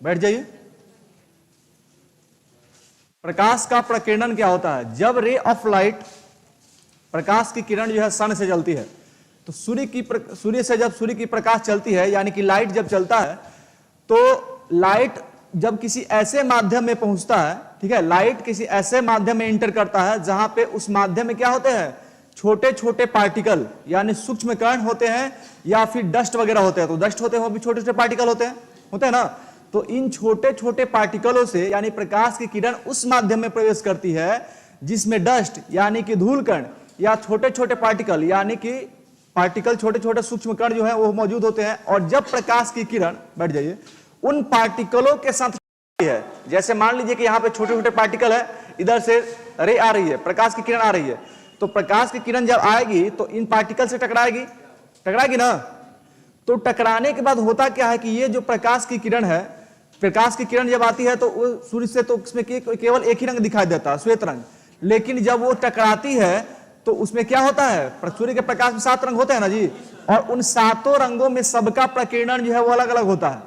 बैठ जाइए। प्रकाश का प्रकीर्णन क्या होता है? जब रे ऑफ लाइट, प्रकाश की किरण जो है सन से चलती है, तो सूर्य से जब सूर्य की प्रकाश चलती है, यानी कि लाइट जब चलता है, तो लाइट जब किसी ऐसे माध्यम में पहुंचता है, ठीक है, लाइट किसी ऐसे माध्यम में इंटर करता है जहां पे उस माध्यम में क्या होते हैं, छोटे छोटे पार्टिकल यानी सूक्ष्म कण होते हैं या फिर डस्ट वगैरह होते हैं। तो डस्ट होते हैं, वो भी छोटे छोटे पार्टिकल होते हैं ना। तो इन छोटे छोटे पार्टिकलों से यानी प्रकाश की किरण उस माध्यम में प्रवेश करती है जिसमें डस्ट यानी कि धूल कण या छोटे छोटे पार्टिकल यानी कि पार्टिकल छोटे छोटे सूक्ष्म कण जो है वो मौजूद होते हैं। और जब प्रकाश की किरण, बैठ जाइए, उन पार्टिकलों के साथ है, जैसे मान लीजिए कि यहाँ पे छोटे छोटे पार्टिकल है, इधर से रे आ रही है, प्रकाश की किरण आ रही है, तो प्रकाश की किरण जब आएगी तो इन पार्टिकल से टकराएगी ना। तो टकराने के बाद होता क्या है कि ये जो प्रकाश की किरण है, प्रकाश की किरण जब आती है तो सूर्य से तो उसमें केवल एक ही रंग दिखाई देता है, श्वेत रंग। लेकिन जब वो टकराती है तो उसमें क्या होता है, सूर्य के प्रकाश में 7 रंग होते हैं ना जी, और उन 7 रंगों में सबका प्रकीर्णन जो है वो अलग अलग होता है।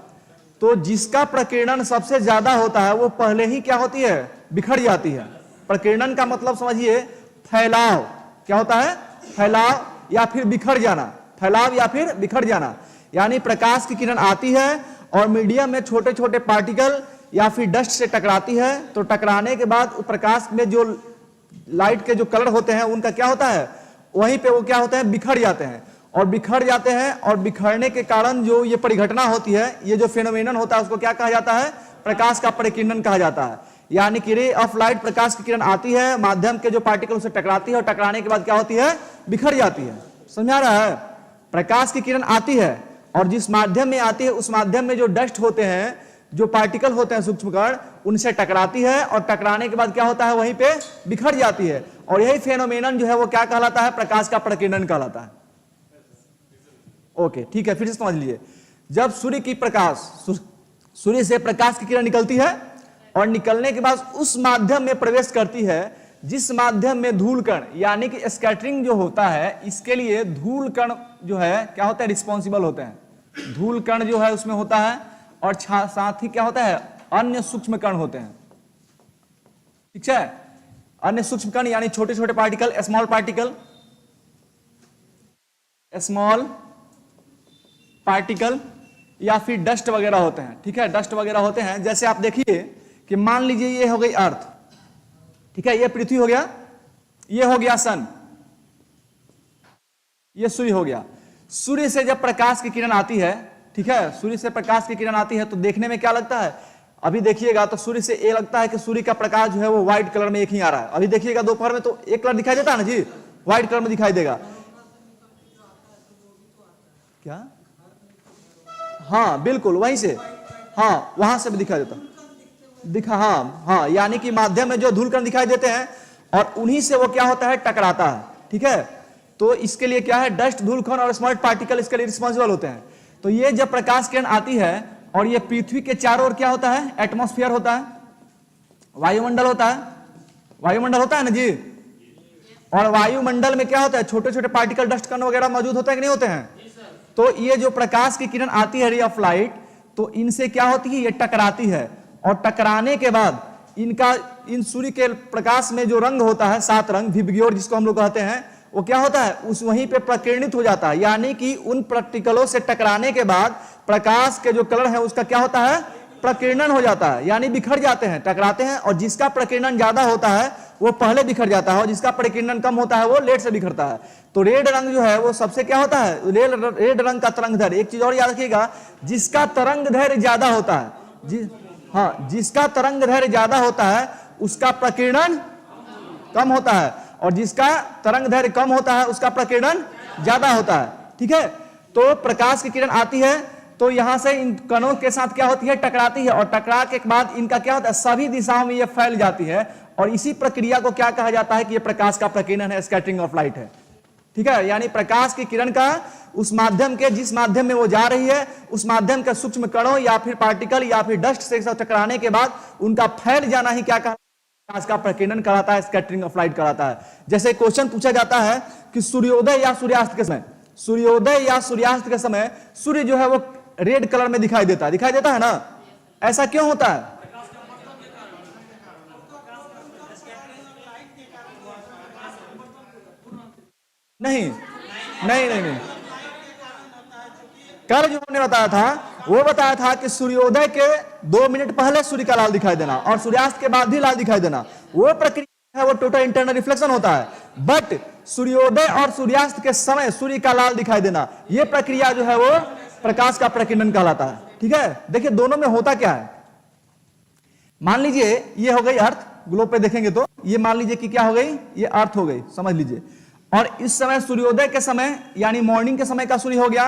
तो जिसका प्रकीर्णन सबसे ज्यादा होता है वो पहले ही क्या होती है, बिखर जाती है। प्रकीर्णन का मतलब समझिए फैलाव, क्या होता है, फैलाव या फिर बिखर जाना, फैलाव या फिर बिखर जाना। यानी प्रकाश की किरण आती है और मीडियम में छोटे छोटे पार्टिकल या फिर डस्ट से टकराती है, तो टकराने के बाद प्रकाश में जो लाइट के जो कलर होते हैं उनका क्या होता है, वहीं पे वो क्या होते हैं, बिखर जाते हैं। और बिखर जाते हैं और बिखरने के कारण जो ये परिघटना होती है, ये जो फेनोमेनन होता है उसको क्या कहा जाता है, प्रकाश का प्रकीर्णन कहा जाता है। यानी कि रे ऑफ लाइट, प्रकाश की किरण आती है, माध्यम के जो पार्टिकल से टकराती है और टकराने के बाद क्या होती है, बिखर जाती है। समझ आ रहा है? प्रकाश की किरण आती है और जिस माध्यम में आती है उस माध्यम में जो डस्ट होते हैं, जो पार्टिकल होते हैं सूक्ष्म कण, उनसे टकराती है और टकराने के बाद क्या होता है, वहीं पे बिखर जाती है। और यही फेनोमेनन जो है वो क्या कहलाता है, प्रकाश का प्रकीर्णन कहलाता है। ओके, ठीक है, फिर से समझ लीजिए। जब सूर्य की प्रकाश, सूर्य से प्रकाश की किरण निकलती है और निकलने के बाद उस माध्यम में प्रवेश करती है जिस माध्यम में धूल कण यानी कि स्कैटरिंग जो होता है, इसके लिए धूल कण जो है क्या होता है, रिस्पॉन्सिबल होते हैं। धूल कण जो है उसमें होता है और साथ ही क्या होता है, अन्य सूक्ष्म कण होते हैं। ठीक है, अन्य सूक्ष्म कण यानी छोटे छोटे पार्टिकल, स्मॉल पार्टिकल या फिर डस्ट वगैरह होते हैं। ठीक है, डस्ट वगैरह होते हैं। जैसे आप देखिए कि मान लीजिए ये हो गई अर्थ, ठीक है, ये पृथ्वी हो गया, ये हो गया सन, ये सूर्य हो गया। सूर्य से जब प्रकाश की किरण आती है, ठीक है, सूर्य से प्रकाश की किरण आती है तो देखने में क्या लगता है, अभी देखिएगा तो सूर्य से ये लगता है कि सूर्य का प्रकाश जो है वो व्हाइट कलर में एक ही आ रहा है। अभी देखिएगा दोपहर में तो एक कलर दिखाई देता है ना जी, व्हाइट कलर में दिखाई देगा। क्या? हाँ बिल्कुल, वहीं से, हाँ वहां से भी दिखाई देता दिखा, हाँ, यानी कि माध्यम में जो धूलकण दिखाई देते हैं और उन्हीं से वो क्या होता है, टकराता है। ठीक है, तो इसके लिए क्या है, डस्ट, धूलकण और स्मॉल पार्टिकल इसके लिए रिस्पॉन्सिबल होते हैं। तो ये जब प्रकाश किरण आती है और ये पृथ्वी के चारों ओर क्या होता है, एटमॉस्फेयर होता है, वायुमंडल होता है, वायुमंडल होता है ना जी। और वायुमंडल में क्या होता है, छोटे छोटे पार्टिकल, डस्ट कण वगैरह मौजूद होते हैं कि नहीं होते हैं। तो ये जो प्रकाश की किरण आती है, रे ऑफ लाइट, तो इनसे क्या होती है, ये टकराती है और टकराने के बाद इन सूर्य के प्रकाश में जो रंग होता है, 7 रंग, विबग्योर जिसको हम लोग कहते हैं, वो क्या होता है, उस वहीं पे प्रकीर्णित हो जाता है। यानी कि उन पार्टिकलों से टकराने के बाद प्रकाश के जो कलर है उसका क्या होता है, प्रकीर्णन हो जाता है, यानी बिखर जाते हैं, टकराते हैं। और जिसका प्रकीर्णन ज्यादा होता है वो पहले बिखर जाता है और जिसका प्रकीर्णन कम होता है वो लेट से बिखरता है। तो रेड रंग जो है वो सबसे क्या होता है, रेड रंग का तरंग दैर्घ्य, एक चीज और याद रखिएगा, जिसका तरंग दैर्घ्य ज्यादा होता है, हाँ, जिसका तरंग दैर्घ्य ज्यादा होता है उसका प्रकीर्णन कम होता है और जिसका तरंग दैर्घ्य कम होता है उसका प्रकीर्णन ज्यादा होता है। ठीक है, तो प्रकाश की किरण आती है तो यहां से इन कणों के साथ क्या होती है, टकराती है और टकरा के बाद इनका क्या होता है, सभी दिशाओं में ये फैल जाती है और इसी प्रक्रिया को क्या कहा जाता है कि ये प्रकाश का प्रकीर्णन है, स्कैटरिंग ऑफ लाइट है। ठीक है, यानी प्रकाश की किरण का उस माध्यम के, जिस माध्यम में वो जा रही है, उस माध्यम के सूक्ष्म कणों या फिर पार्टिकल या फिर डस्ट से टकराने के बाद उनका फैल जाना ही क्या कहलाता है, प्रकाश का प्रकीर्णन कराता है, स्कैटरिंग ऑफ लाइट कराता है। जैसे क्वेश्चन पूछा जाता है कि सूर्योदय या सूर्यास्त के समय, सूर्योदय या सूर्यास्त के समय सूर्य जो है वो रेड कलर में दिखाई देता है ना, ऐसा क्यों होता है? नहीं नहीं नहीं नहीं, कल जो हमने बताया था वो बताया था कि सूर्योदय के 2 मिनट पहले सूर्य का लाल दिखाई देना और सूर्यास्त के बाद भी लाल दिखाई देना, वो प्रक्रिया है, वो टोटल इंटरनल रिफ्लेक्शन होता है। बट सूर्योदय और सूर्यास्त के समय सूर्य का लाल दिखाई देना, ये प्रक्रिया जो है वो प्रकाश का प्रकीर्णन कहलाता है। ठीक है, देखिए दोनों में होता क्या है। मान लीजिए ये हो गई अर्थ, ग्लोब पे देखेंगे तो ये मान लीजिए कि क्या हो गई, ये अर्थ हो गई, समझ लीजिए। और इस समय सूर्योदय के समय यानी मॉर्निंग के समय का सूर्य हो गया,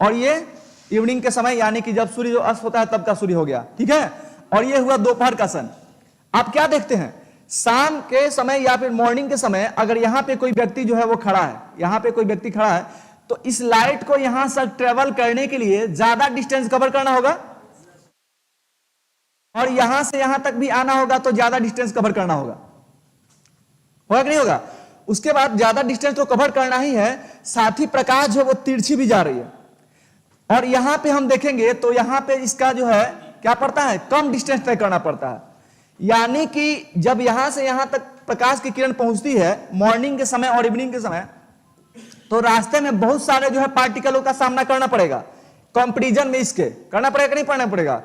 और ये इवनिंग के समय यानी कि जब सूर्य जो अस्त होता है तब का सूर्य हो गया। ठीक है, और ये हुआ दोपहर का सन। आप क्या देखते हैं, शाम के समय या फिर मॉर्निंग के समय अगर यहां पे कोई व्यक्ति जो है वो खड़ा है, यहां पे कोई व्यक्ति खड़ा है, तो इस लाइट को यहां से ट्रेवल करने के लिए ज्यादा डिस्टेंस कवर करना होगा, और यहां से यहां तक भी आना होगा तो ज्यादा डिस्टेंस कवर करना होगा कि नहीं होगा। उसके बाद ज्यादा डिस्टेंस तो कवर करना ही है, साथ ही प्रकाश जो है वो तिरछी भी जा रही है। और यहां पे हम देखेंगे तो यहां पे इसका जो है क्या पड़ता है, कम डिस्टेंस तय करना पड़ता है। यानी कि जब यहां से यहां तक प्रकाश की किरण पहुंचती है मॉर्निंग के समय और इवनिंग के समय, तो रास्ते में बहुत सारे जो है पार्टिकलों का सामना करना पड़ेगा, कंपैरिजन में इसके करना पड़ेगा कि नहीं करना पड़ेगा,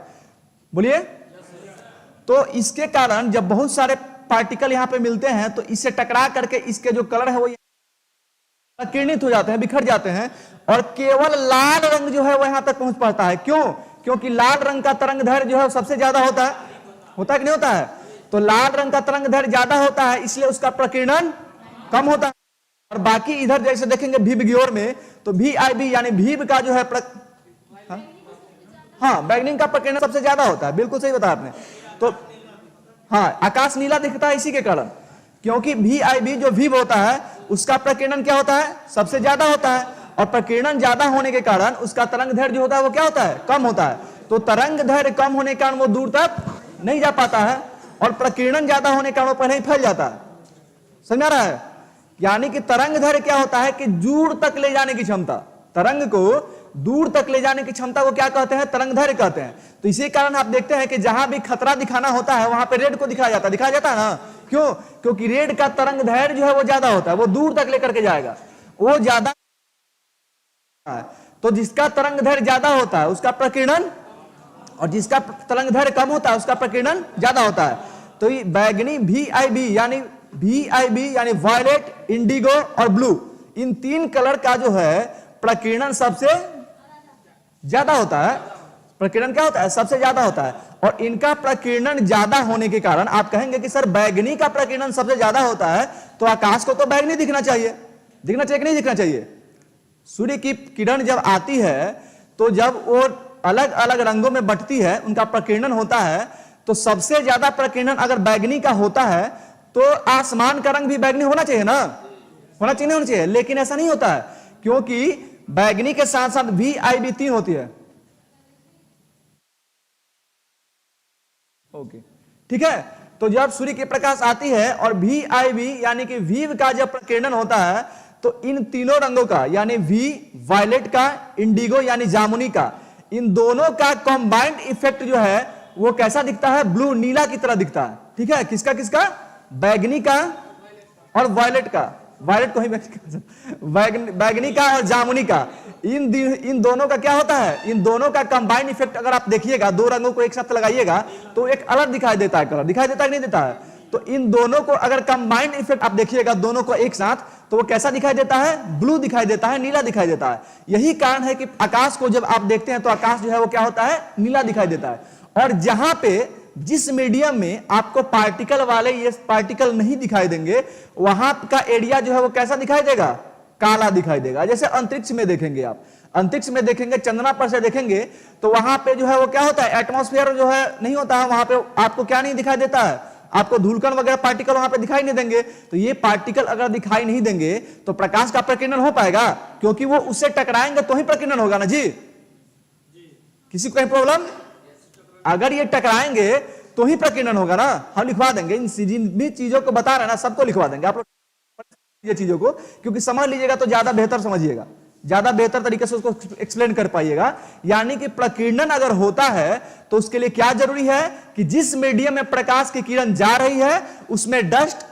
बोलिए। तो इसके कारण जब बहुत सारे पार्टिकल यहां पे मिलते हैं तो इससे टकरा करके इसके जो कलर है वो किरणित हो जाते हैं, बिखर जाते हैं, और केवल लाल रंग जो है वो यहां तक पहुंच पाता है। क्यों? क्योंकि लाल रंग का तरंग दैर्घ्य जो है सबसे ज्यादा होता है कि नहीं होता है। तो लाल रंग का तरंग दैर्घ्य ज्यादा होता है, इसलिए उसका प्रकीर्णन कम होता है। और बाकी इधर जैसे देखेंगे भीव की ओर में, तो VIB यानी भीव का जो है हाँ बैगनी का प्रकीर्णन सबसे ज्यादा होता है, बिल्कुल सही बताया आपने। तो हाँ, आकाश नीला दिखता है इसी के कारण, क्योंकि VIB जो भीव होता है उसका प्रकीर्णन क्या होता है, सबसे ज्यादा होता है, और प्रकीर्णन ज्यादा होने के कारण उसका तरंग दैर्घ्य जो होता है वो क्या होता है, कम होता है। तो तरंग दैर्घ्य कम होने के कारण वो दूर तक नहीं जा पाता है, और प्रकीर्णन ज्यादा होने के कारण वो पहले ही फैल जाता है। समझ आ रहा है? यानी कि तरंग दैर्घ्य क्या होता है कि दूर तक ले जाने की क्षमता, तरंग को दूर तक ले जाने की क्षमता को क्या कहते हैं, तरंग दैर्घ्य कहते हैं। तो इसी कारण आप देखते हैं कि जहां भी खतरा दिखाना होता है वहां पे रेड को दिखाया जाता है ना। क्यों? क्योंकि रेड का तरंग दैर्घ्य जो है वो ज्यादा होता है, वो दूर तक लेकर के जाएगा, वो ज्यादा। तो जिसका तरंग दैर्घ्य ज्यादा होता है उसका प्रकीर्णन, और जिसका तरंग दैर्घ्य कम होता है उसका प्रकीर्णन ज्यादा होता है। तो ये बैगनी VIB यानी वायलेट, इंडिगो और ब्लू, इन 3 कलर का जो है प्रकीर्णन सबसे ज्यादा होता है। प्रकीर्णन क्या होता है, सबसे ज्यादा होता है। और इनका प्रकीर्णन ज्यादा होने के कारण आप कहेंगे कि सर बैगनी का प्रकीर्णन सबसे ज्यादा होता है, तो आकाश को तो बैगनी दिखना चाहिए कि नहीं दिखना चाहिए। सूर्य की किरण जब आती है तो जब वो अलग अलग रंगों में बंटती है, उनका प्रकीर्णन होता है, तो सबसे ज्यादा प्रकीर्णन अगर बैगनी का होता है तो आसमान का रंग भी बैगनी होना चाहिए ना, होना चाहिए। लेकिन ऐसा नहीं होता है, क्योंकि बैगनी के साथ साथ VIB 3 होती है। ओके, ठीक है। तो जब सूर्य की प्रकाश आती है और VIB यानी कि VIB का जब प्रकीर्णन होता है, तो इन तीनों रंगों का यानी वायलेट का, इंडिगो यानी जामुनी का, इन दोनों का कंबाइंड इफेक्ट जो है वो कैसा दिखता है, ब्लू, नीला की तरह दिखता है। ठीक है, किसका, बैगनी का और वायलेट का, वायलेट को ही बैगनी का और जामुनी का, इन दोनों का क्या होता है, इन दोनों का कंबाइंड इफेक्ट अगर आप देखिएगा, 2 रंगों को एक साथ लगाइएगा तो एक अलग दिखाई देता है, कलर दिखाई देता है कि नहीं देता है। तो इन दोनों को अगर कंबाइंड इफेक्ट आप देखिएगा दोनों को एक साथ, तो वो कैसा दिखाई देता है, ब्लू दिखाई देता है, नीला दिखाई देता है। यही कारण है कि आकाश को जब आप देखते हैं तो आकाश जो है वो क्या होता है, नीला दिखाई देता है। और जहां पे जिस मीडियम में आपको पार्टिकल वाले ये पार्टिकल नहीं दिखाई देंगे, वहां का एरिया जो है वो कैसा दिखाई देगा, काला दिखाई देगा। जैसे अंतरिक्ष में देखेंगे, आप अंतरिक्ष में देखेंगे, चंद्रमा पर से देखेंगे, तो वहां पे जो है वो क्या होता है, एटमॉस्फेयर जो है नहीं होता है, वहां पे आपको क्या नहीं दिखाई देता है, आपको धूलकण वगैरह पार्टिकल वहां पे दिखाई नहीं देंगे। तो ये पार्टिकल अगर दिखाई नहीं देंगे तो प्रकाश का प्रकीर्णन हो पाएगा, क्योंकि वो उससे टकराएंगे तो ही प्रकीर्णन होगा ना जी। किसी को कहीं प्रॉब्लम? अगर ये टकराएंगे तो ही प्रकीर्णन होगा ना। हम लिखवा देंगे, इन जिन भी चीजों को बता रहे हैं ना सबको लिखवा देंगे आप लोग ये चीजों को, क्योंकि समझ लीजिएगा तो ज्यादा बेहतर समझिएगा। ज्यादा बेहतर तरीके से उसको एक्सप्लेन कर पाइएगा। यानी कि प्रकीर्णन अगर होता है तो उसके लिए क्या जरूरी है कि जिस मीडियम में प्रकाश की किरण जा रही है उसमें डस्ट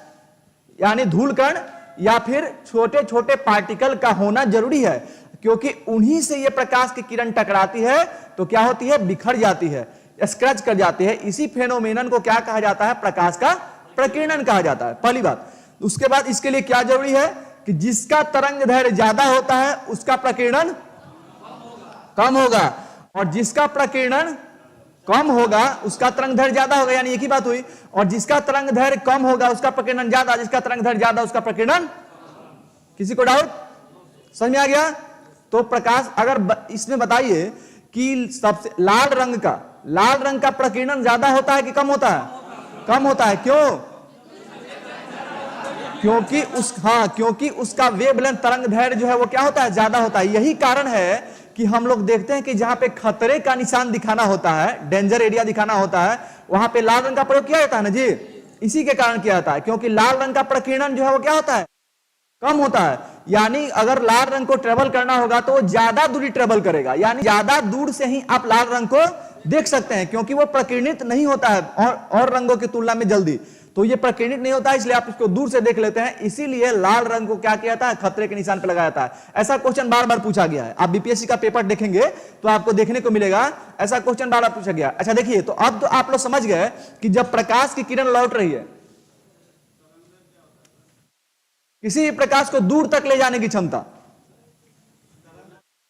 यानी धूल कण या फिर छोटे छोटे पार्टिकल का होना जरूरी है, क्योंकि उन्हीं से यह प्रकाश की किरण टकराती है तो क्या होती है, बिखर जाती है, स्क्रैच कर जाती है। इसी फेनोमेनन को क्या कहा जाता है, प्रकाश का प्रकीर्णन कहा जाता है, पहली बात। उसके बाद इसके लिए क्या जरूरी है कि जिसका तरंग दैर्घ्य ज्यादा होता है उसका प्रकीर्णन कम होगा, और जिसका प्रकीर्णन कम होगा उसका तरंग दैर्घ्य ज्यादा होगा, यानी एक ही बात हुई। और जिसका तरंग दैर्घ्य कम होगा उसका प्रकीर्णन ज्यादा, जिसका तरंग दैर्घ्य ज्यादा उसका प्रकीर्णन। किसी को डाउट, समझ में आ गया? तो प्रकाश अगर इसमें बताइए कि सबसे लाल रंग का प्रकीर्णन ज्यादा होता है कि कम होता है? कम होता है। क्यों? क्योंकि उसका वेवलेंथ तरंग दैर्घ्य जो है वो क्या होता है, ज्यादा होता है। यही कारण है कि हम लोग देखते हैं कि जहां पे खतरे का निशान दिखाना होता है, डेंजर एरिया दिखाना होता है, वहां पे लाल रंग का प्रयोग किया जाता है ना जी। इसी के कारण किया जाता है, क्योंकि लाल रंग का प्रकीर्णन जो है वो क्या होता है, कम होता है। यानी अगर लाल रंग को ट्रेवल करना होगा तो वो ज्यादा दूरी ट्रेवल करेगा, यानी ज्यादा दूर से ही आप लाल रंग को देख सकते हैं, क्योंकि वो प्रकीर्णित नहीं होता है और रंगों की तुलना में जल्दी। तो ये प्रकीर्णित नहीं होता है, इसलिए आप इसको दूर से देख लेते हैं। इसीलिए लाल रंग को क्या किया जाता है, खतरे के निशान पर लगाया जाता है। ऐसा क्वेश्चन बार बार पूछा गया है। आप बीपीएससी का पेपर देखेंगे तो आपको देखने को मिलेगा ऐसा क्वेश्चन बार बार पूछा गया। अच्छा देखिए, तो अब तो आप लोग समझ गए कि जब प्रकाश की किरण लौट रही है, किसी भी प्रकाश को दूर तक ले जाने की क्षमता,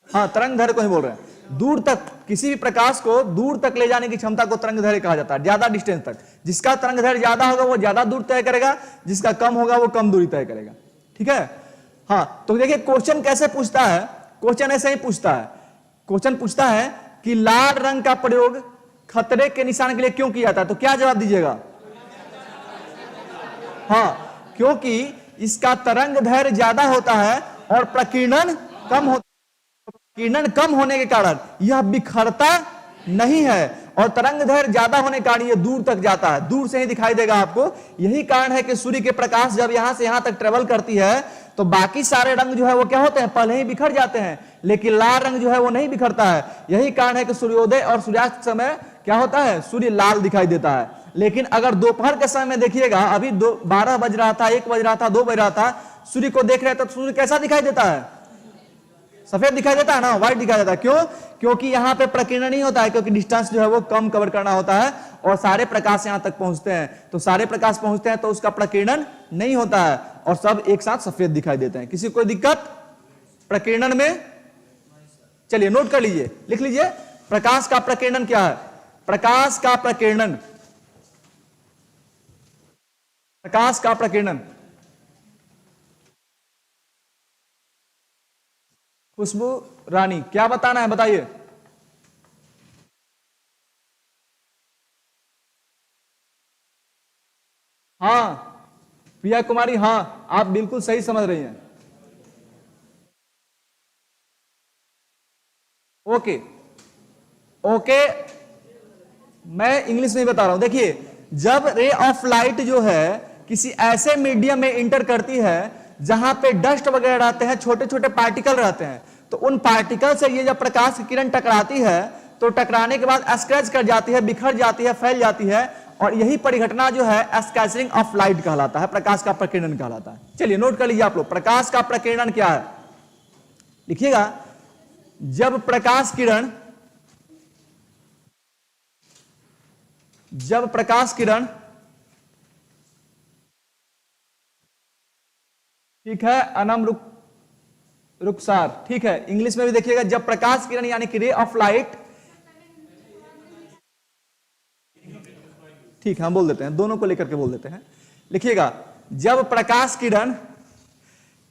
हाँ तरंग दैर्घ्य को ही बोल रहे हैं, दूर तक किसी भी प्रकाश को दूर तक ले जाने की क्षमता को तरंग दैर्घ्य कहा जाता है, ज्यादा डिस्टेंस तक। जिसका तरंग दैर्घ्य ज्यादा होगा वो ज्यादा दूर तय करेगा, जिसका कम होगा वो कम दूरी तय करेगा। ठीक है, हाँ। तो देखिए क्वेश्चन कैसे पूछता है, क्वेश्चन ऐसे ही पूछता है। क्वेश्चन पूछता है कि लाल रंग का प्रयोग खतरे के निशान के लिए क्यों किया जाता है, तो क्या जवाब दीजिएगा? हाँ, क्योंकि इसका तरंग दैर्घ्य ज्यादा होता है और प्रकीर्णन कम होता है। किरण कम होने के कारण यह बिखरता नहीं है, और तरंग दैर्घ्य ज्यादा होने के कारण यह दूर तक जाता है, दूर से ही दिखाई देगा आपको। यही कारण है कि सूर्य के प्रकाश जब यहां से यहां तक ट्रेवल करती है तो बाकी सारे रंग जो है वो क्या होते हैं, पहले ही बिखर जाते हैं, लेकिन लाल रंग जो है वो नहीं बिखरता है। यही कारण है कि सूर्योदय और सूर्यास्त समय क्या होता है, सूर्य लाल दिखाई देता है। लेकिन अगर दोपहर के समय में देखिएगा, अभी 12 बज रहा था, 1 बज रहा था, 2 बज रहा था, सूर्य को देख रहे थे तो सूर्य कैसा दिखाई देता है, सफेद दिखाई देता है ना, व्हाइट दिखाई देता है। क्यों? क्योंकि यहां पे प्रकीर्णन नहीं होता है, क्योंकि डिस्टेंस जो है वो कम कवर करना होता है और सारे प्रकाश यहां तक पहुंचते हैं। तो सारे प्रकाश पहुंचते हैं तो उसका प्रकीर्णन नहीं होता है और सब एक साथ सफेद दिखाई देते हैं। किसी कोई दिक्कत प्रकीर्णन में? चलिए नोट कर लीजिए, लिख लीजिए, प्रकाश का प्रकीर्णन क्या है। प्रकाश का प्रकीर्णन, प्रकाश का प्रकीर्णन। खुशबू रानी क्या बताना है, बताइए। हाँ प्रिया कुमारी, हाँ आप बिल्कुल सही समझ रही हैं। ओके ओके, मैं इंग्लिश में बता रहा हूं। देखिए, जब रे ऑफ लाइट जो है किसी ऐसे मीडियम में इंटर करती है जहां पे डस्ट वगैरह रहते हैं, छोटे छोटे पार्टिकल रहते हैं, तो उन पार्टिकल से ये जब प्रकाश की किरण टकराती है तो टकराने के बाद स्क्रैच कर जाती है, बिखर जाती है, फैल जाती है, और यही परिघटना जो है स्कैटरिंग ऑफ लाइट कहलाता है, प्रकाश का प्रकीर्णन कहलाता है। चलिए नोट कर लीजिए आप लोग, प्रकाश का प्रकीर्णन क्या है, लिखिएगा। जब प्रकाश किरण ठीक है, अनम रुखसार, ठीक है, इंग्लिश में भी देखिएगा। जब प्रकाश किरण यानी कि रे ऑफ लाइट, ठीक है हम बोल देते हैं, दोनों को लेकर के बोल देते हैं। लिखिएगा, जब प्रकाश किरण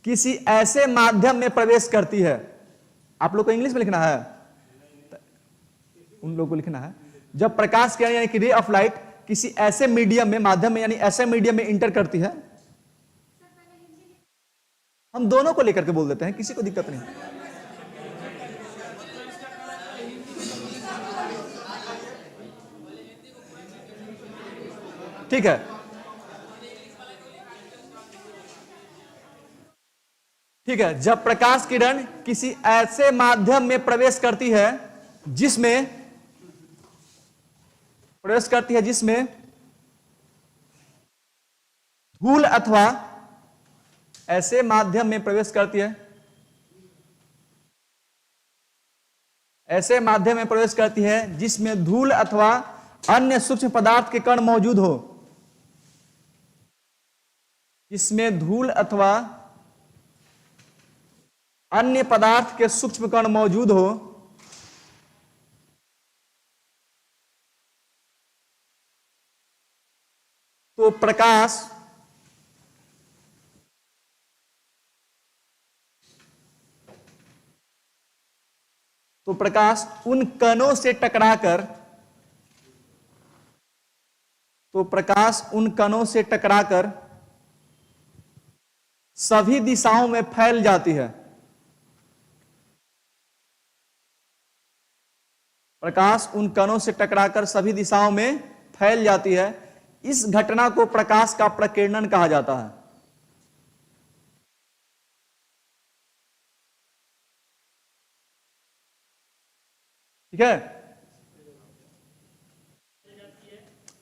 किसी ऐसे माध्यम में प्रवेश करती है, आप लोग को इंग्लिश में लिखना है, उन लोगों को लिखना है। जब प्रकाश किरण यानी कि रे ऑफ लाइट किसी ऐसे मीडियम में, माध्यम में यानी ऐसे मीडियम में इंटर करती है, हम दोनों को लेकर के बोल देते हैं, किसी को दिक्कत नहीं। ठीक है, ठीक है, जब प्रकाश किरण किसी ऐसे माध्यम में प्रवेश करती है जिसमें धूल अथवा ऐसे माध्यम में प्रवेश करती है जिसमें धूल अथवा अन्य सूक्ष्म पदार्थ के कण मौजूद हो, जिसमें धूल अथवा अन्य पदार्थ के सूक्ष्म कण मौजूद हो, तो प्रकाश उन कणों से टकराकर सभी दिशाओं में फैल जाती है। प्रकाश उन कणों से टकराकर सभी दिशाओं में फैल जाती है। इस घटना को प्रकाश का प्रकीर्णन कहा जाता है। ठीक है,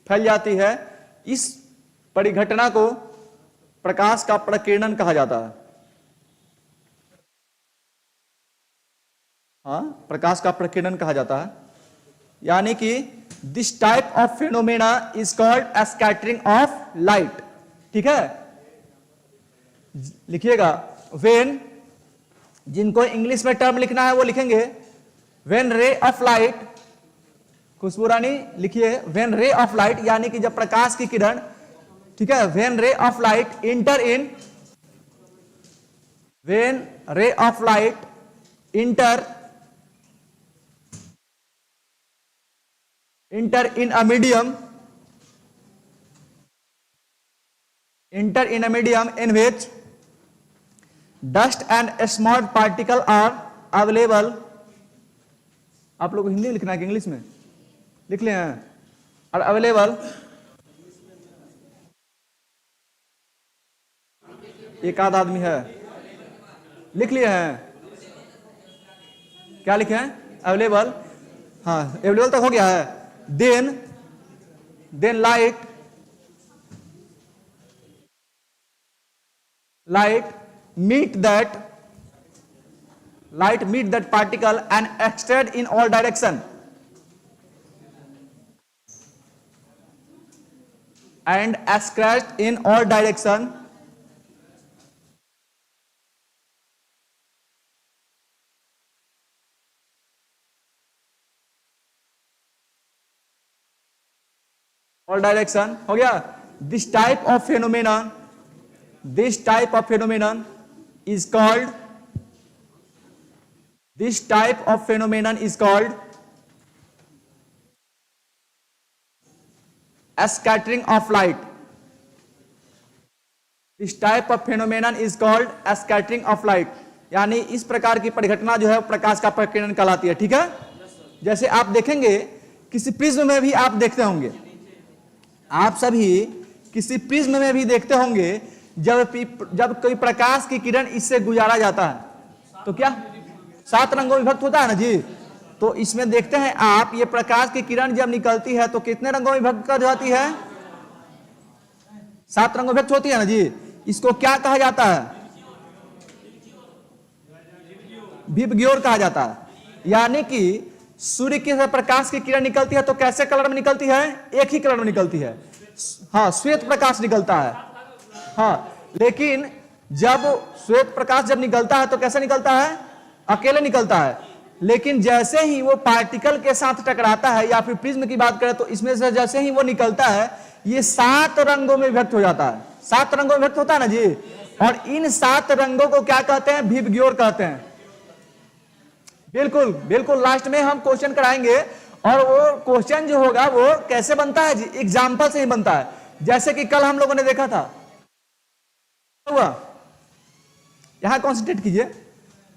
फैल जाती है। इस परिघटना को प्रकाश का प्रकीर्णन कहा जाता है। हाँ, प्रकाश का प्रकीर्णन कहा जाता है, यानी कि this type of phenomena is called scattering of light. ठीक है, लिखिएगा व्हेन, जिनको इंग्लिश में टर्म लिखना है वो लिखेंगे व्हेन रे ऑफ लाइट। खुशबू रानी लिखिए व्हेन रे ऑफ लाइट, यानी कि जब प्रकाश की किरण, ठीक है, when ray of light inter in a medium in which dust and small particle are available। आप लोग हिंदी में लिखना है कि इंग्लिश में लिख ले हैं? और अवेलेबल, एक आध आदमी है, लिख लिए हैं? क्या लिखे हैं? अवेलेबल। हाँ, अवेलेबल तक हो गया है। then light meet that particle and extend in all direction, and scratch in all direction, all direction हो गया। This type of phenomenon is called a scattering of light। This type of phenomenon is called a scattering of light, यानी इस प्रकार की परिघटना जो है प्रकाश का प्रकीर्णन कहलाती है। ठीक है, जैसे आप देखेंगे किसी प्रिज्म में भी आप देखते होंगे, आप सभी किसी प्रिज्म में भी देखते होंगे, जब कोई प्रकाश की किरण इससे गुजारा जाता है तो क्या 7 रंगों में विभक्त होता है ना जी। तो इसमें देखते हैं आप, ये प्रकाश की किरण जब निकलती है तो कितने रंगों में विभक्त कर जाती है? 7 रंगों में विभक्त होती है ना जी। इसको क्या कहा जाता है? विबग्योर कहा जाता है। यानी कि सूर्य के प्रकाश की किरण निकलती है तो कैसे कलर में निकलती है? एक ही कलर में निकलती है। हाँ, श्वेत प्रकाश निकलता है। हाँ, लेकिन जब श्वेत प्रकाश जब निकलता है तो कैसे निकलता है? अकेले निकलता है। लेकिन जैसे ही वो पार्टिकल के साथ टकराता है, या फिर प्रिज्म की बात करें तो इसमें से जैसे ही वो निकलता है, ये 7 रंगों में विभक्त हो जाता है। 7 रंगों में विभक्त होता है ना जी। और इन 7 रंगों को क्या कहते हैं? विबग्योर कहते हैं। बिल्कुल बिल्कुल, लास्ट में हम क्वेश्चन कराएंगे, और वो क्वेश्चन जो होगा वो कैसे बनता है जी? एग्जाम्पल से ही बनता है। जैसे कि कल हम लोगों ने देखा था, हुआ, यहां कॉन्सेंट्रेट कीजिए।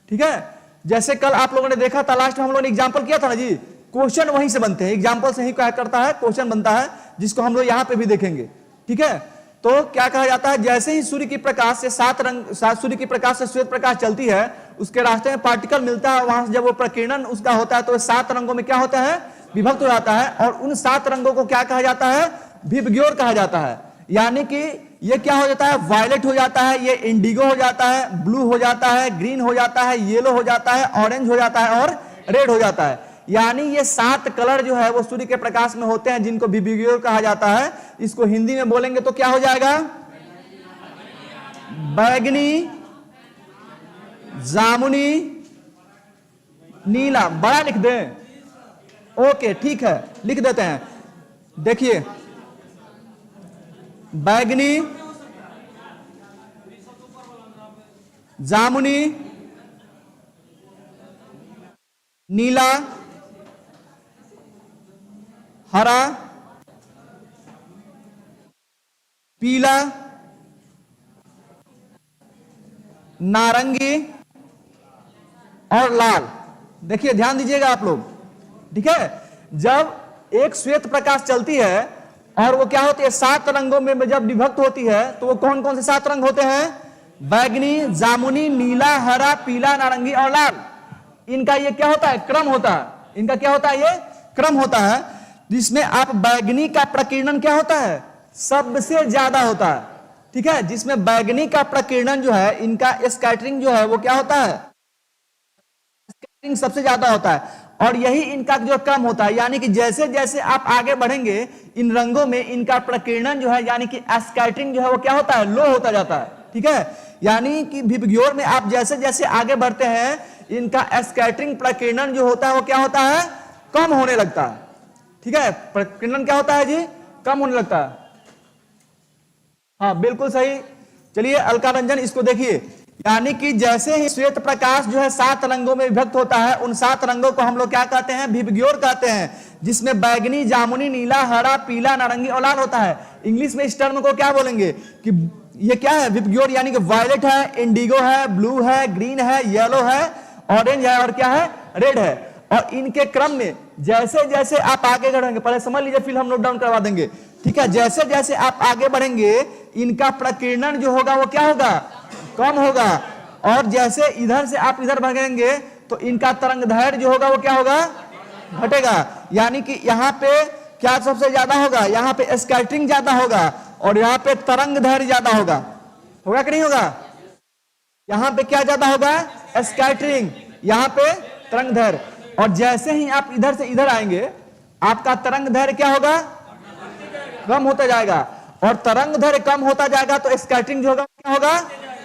ठीक है, जैसे कल आप लोगों ने देखा था, लास्ट में हम लोगों ने एग्जाम्पल किया था ना जी। क्वेश्चन वहीं से बनते हैं, एग्जाम्पल से ही क्या करता है? क्वेश्चन बनता है, जिसको हम लोग यहां पे भी देखेंगे। ठीक है, तो क्या कहा जाता है, जैसे ही सूर्य की प्रकाश से सूर्य की प्रकाश से श्वेत प्रकाश चलती है, उसके रास्ते में पार्टिकल मिलता है, वहां से जब वो प्रकीर्णन उसका होता है तो 7 रंगों में क्या होता है, विभक्त हो जाता है। और उन 7 रंगों को क्या कहा जाता है, विबग्योर कहा जाता है। यानी कि ये क्या हो जाता है, वायलेट हो जाता है, ये इंडिगो हो जाता है, ब्लू हो जाता है, ग्रीन हो जाता है, येलो हो जाता है, ऑरेंज हो जाता है और रेड हो जाता है। यानी ये 7 कलर जो है वो सूर्य के प्रकाश में होते हैं, जिनको विबग्योर कहा जाता है। इसको हिंदी में बोलेंगे तो क्या हो जाएगा, बैगनी, जामुनी, नीला। बड़ा लिख दें, ओके ठीक है, लिख देते हैं। देखिए, बैगनी, जामुनी, नीला, हरा, पीला, नारंगी और लाल। देखिए ध्यान दीजिएगा आप लोग, ठीक है। जब एक श्वेत प्रकाश चलती है और वो क्या होती है, 7 रंगों में जब विभक्त होती है, तो वो कौन कौन से 7 रंग होते हैं, बैगनी, जामुनी, नीला, हरा, पीला, नारंगी और लाल। इनका ये क्या होता है, क्रम होता है। इनका क्या होता है, ये क्रम होता है, जिसमें आप बैगनी का प्रकीर्णन क्या होता है, सबसे ज्यादा होता है, ठीक है। जिसमें बैगनी का प्रकीर्णन जो है, इनका स्कैटरिंग जो है वो क्या होता है, स्कैटरिंग सबसे ज्यादा होता है। और यही इनका जो क्रम होता है, यानी कि जैसे जैसे आप आगे बढ़ेंगे इन रंगों में, इनका प्रकीर्णन जो है यानी कि स्कैटरिंग जो है वो क्या होता है, लो होता जाता है, ठीक है। यानी कि विबग्योर में आप जैसे जैसे आगे बढ़ते हैं, इनका स्कैटरिंग प्रकीर्णन जो होता है वो क्या होता है, कम होने लगता है, ठीक है। प्रकीर्णन क्या होता है जी, कम होने लगता है। हाँ बिल्कुल सही। चलिए अलका रंजन, इसको देखिए, यानी कि जैसे ही श्वेत प्रकाश जो है 7 रंगों में विभक्त होता है, उन 7 रंगों को हम लोग क्या कहते हैं, विबग्योर कहते हैं, जिसमें बैगनी, जामुनी, नीला, हरा, पीला, नारंगी और लाल होता है। इंग्लिश में इस टर्म को क्या बोलेंगे कि ये क्या है, विबग्योर, यानी कि वायलेट है, इंडिगो है, ब्लू है, ग्रीन है, येलो है, ऑरेंज है और क्या है, रेड है। और इनके क्रम में जैसे जैसे आप आगे बढ़ेंगे, पहले समझ लीजिए फिर हम नोट डाउन करवा देंगे, ठीक है। जैसे जैसे आप आगे बढ़ेंगे, इनका प्रकीर्णन जो होगा वो क्या होगा, कम होगा। और जैसे इधर से आप इधर बढ़ेंगे तो इनका तरंग दैर्घ्य जो होगा वो क्या होगा, घटेगा। यानी कि यहाँ पे क्या सबसे ज्यादा होगा, यहाँ पे स्कैटरिंग ज्यादा होगा और यहाँ पे तरंग दैर्घ्य ज्यादा होगा। होगा कि नहीं होगा, यहाँ पे क्या ज्यादा होगा, स्कैटरिंग, यहाँ पे तरंग दैर्घ्य। और जैसे ही आप इधर से इधर आएंगे, आपका तरंग दैर्घ्य क्या होगा, कम होता जाएगा। और तरंग दैर्घ्य कम होता जाएगा तो स्कैटरिंग जो होगा क्या होगा,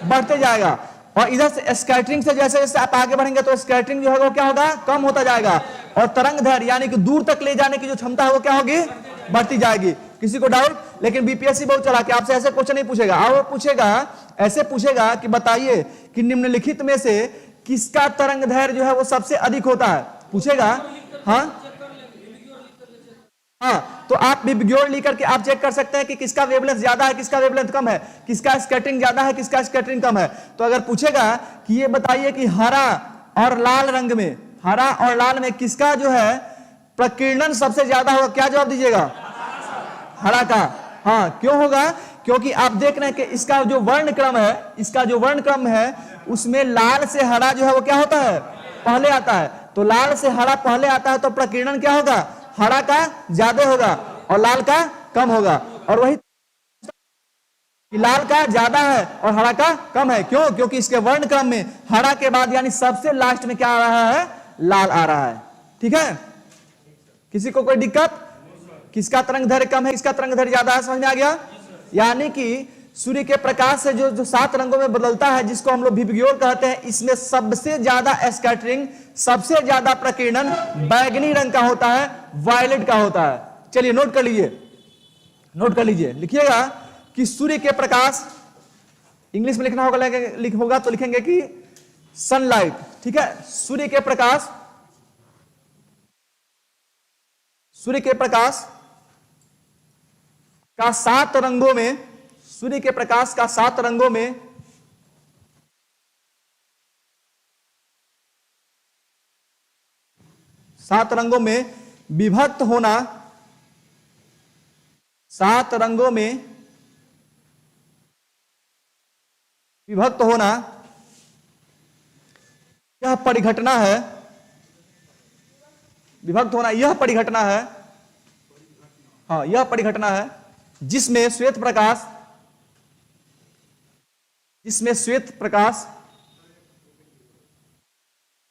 बढ़ते जाएगा। और इधर से स्कैटरिंग से जैसे जैसे आप आगे बढ़ेंगे तो स्कैटरिंग जो होगा क्या होगा, कम होता जाएगा। और तरंग दैर्घ्य यानी कि दूर तक ले जाने की जो क्षमता है वो क्या होगी, बढ़ती जाएगी। किसी को डाउट? लेकिन बीपीएससी बहुत चला के आपसे ऐसे क्वेश्चन नहीं पूछेगा, और वो पूछेगा, ऐसे पूछेगा कि बताइए कि निम्नलिखित में से किसका तरंग दैर्घ्य जो है वो सबसे अधिक होता है, पूछेगा। हाँ हाँ, तो आप विबग्योर लेकर के आप चेक कर सकते हैं कि किसका वेवलेंथ ज्यादा है, किसका वेवलेंथ कम है, किसका स्कैटरिंग ज्यादा है, किसका स्कैटरिंग कम है। तो अगर पूछेगा कि ये बताइए कि हरा और लाल रंग में, हरा और लाल में किसका जो है प्रकीर्णन सबसे ज्यादा होगा, क्या जवाब दीजिएगा, हरा का। हाँ क्यों होगा, क्योंकि आप देख रहे हैं कि इसका जो वर्ण क्रम है, इसका जो वर्ण क्रम है उसमें लाल से हरा जो है वो क्या होता है, पहले आता है। तो लाल से हरा पहले आता है तो प्रकीर्णन क्या होगा, हरा का ज्यादा होगा और लाल का कम होगा। और वही लाल का ज्यादा है और हरा का कम है, क्यों, क्योंकि इसके वर्ण क्रम में हरा के बाद यानी सबसे लास्ट में क्या आ रहा है, लाल आ रहा है। ठीक है, किसी को कोई दिक्कत? किसका तरंग दैर्घ्य कम है, किसका तरंग दैर्घ्य ज्यादा है, समझ में आ गया। यानी कि सूर्य के प्रकाश से जो 7 रंगों में बदलता है, जिसको हम लोग विबग्योर कहते हैं, इसमें सबसे ज्यादा स्कैटरिंग, सबसे ज्यादा प्रकीर्णन बैगनी रंग का होता है, वायलेट का होता है। चलिए नोट कर लीजिए, नोट कर लीजिए, लिखिएगा कि सूर्य के प्रकाश, इंग्लिश में लिखना होगा तो लिखेंगे कि सनलाइट। ठीक है, सूर्य के प्रकाश, सूर्य के प्रकाश का 7 रंगों में, सूर्य के प्रकाश का 7 रंगों में सात रंगों में विभक्त होना, 7 रंगों में विभक्त होना यह परिघटना है, विभक्त होना यह परिघटना है, हाँ यह परिघटना है जिसमें श्वेत प्रकाश, जिसमें श्वेत प्रकाश,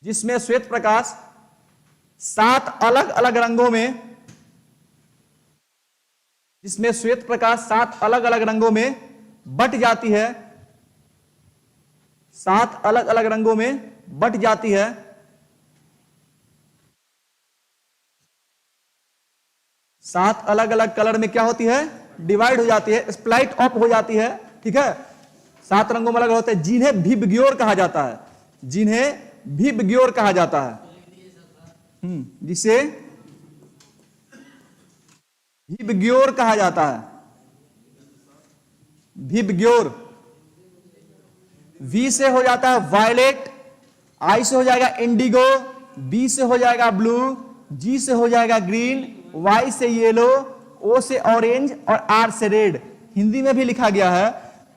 जिसमें श्वेत प्रकाश 7 अलग अलग रंगों में, जिसमें श्वेत प्रकाश 7 अलग अलग रंगों में बट जाती है, 7 अलग अलग रंगों में बट जाती है, सात अलग अलग कलर में क्या होती है, डिवाइड हो जाती है, स्प्लाइट ऑफ हो जाती है, ठीक है। 7 रंगों में अलग होते हैं, जिन्हें विबग्योर कहा जाता है, जिन्हें विबग्योर कहा जाता है, जिसे विबग्योर कहा जाता है, विबग्योर। वी से हो जाता है वायलेट, आई से हो जाएगा इंडिगो, बी से हो जाएगा ब्लू, जी से हो जाएगा ग्रीन, वाई से येलो, ओ से ऑरेंज और आर से रेड। हिंदी में भी लिखा गया है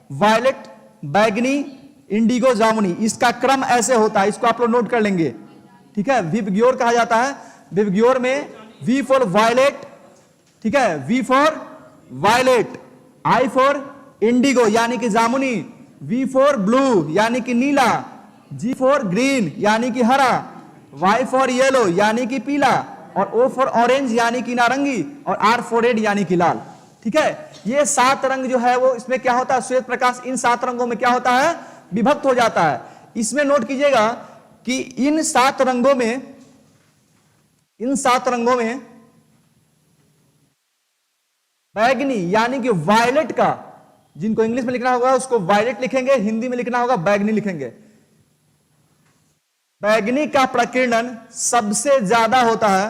वायलेट, बैगनी, इंडिगो, जामुनी। इसका क्रम ऐसे होता है, इसको आप लोग नोट कर लेंगे, ठीक है। विबग्योर कहा जाता है। विबग्योर में वी फॉर वायलेट, ठीक है, V for violet, I for indigo यानी कि जामुनी, वी फॉर ब्लू यानी कि नीला, जी फॉर ग्रीन यानी कि हरा, वाई फॉर येलो यानी कि पीला, और ओ फॉर ऑरेंज यानी कि नारंगी, और आर फॉर रेड यानी कि लाल, ठीक है। ये 7 रंग जो है वो इसमें क्या होता है, श्वेत प्रकाश इन 7 रंगों में क्या होता है, विभक्त हो जाता है। इसमें नोट कीजिएगा कि इन 7 रंगों में, इन 7 रंगों में बैगनी यानी कि वायलेट का, जिनको इंग्लिश में लिखना होगा उसको वायलेट लिखेंगे, हिंदी में लिखना होगा बैगनी लिखेंगे। बैगनी का प्रकीर्णन सबसे ज्यादा होता है,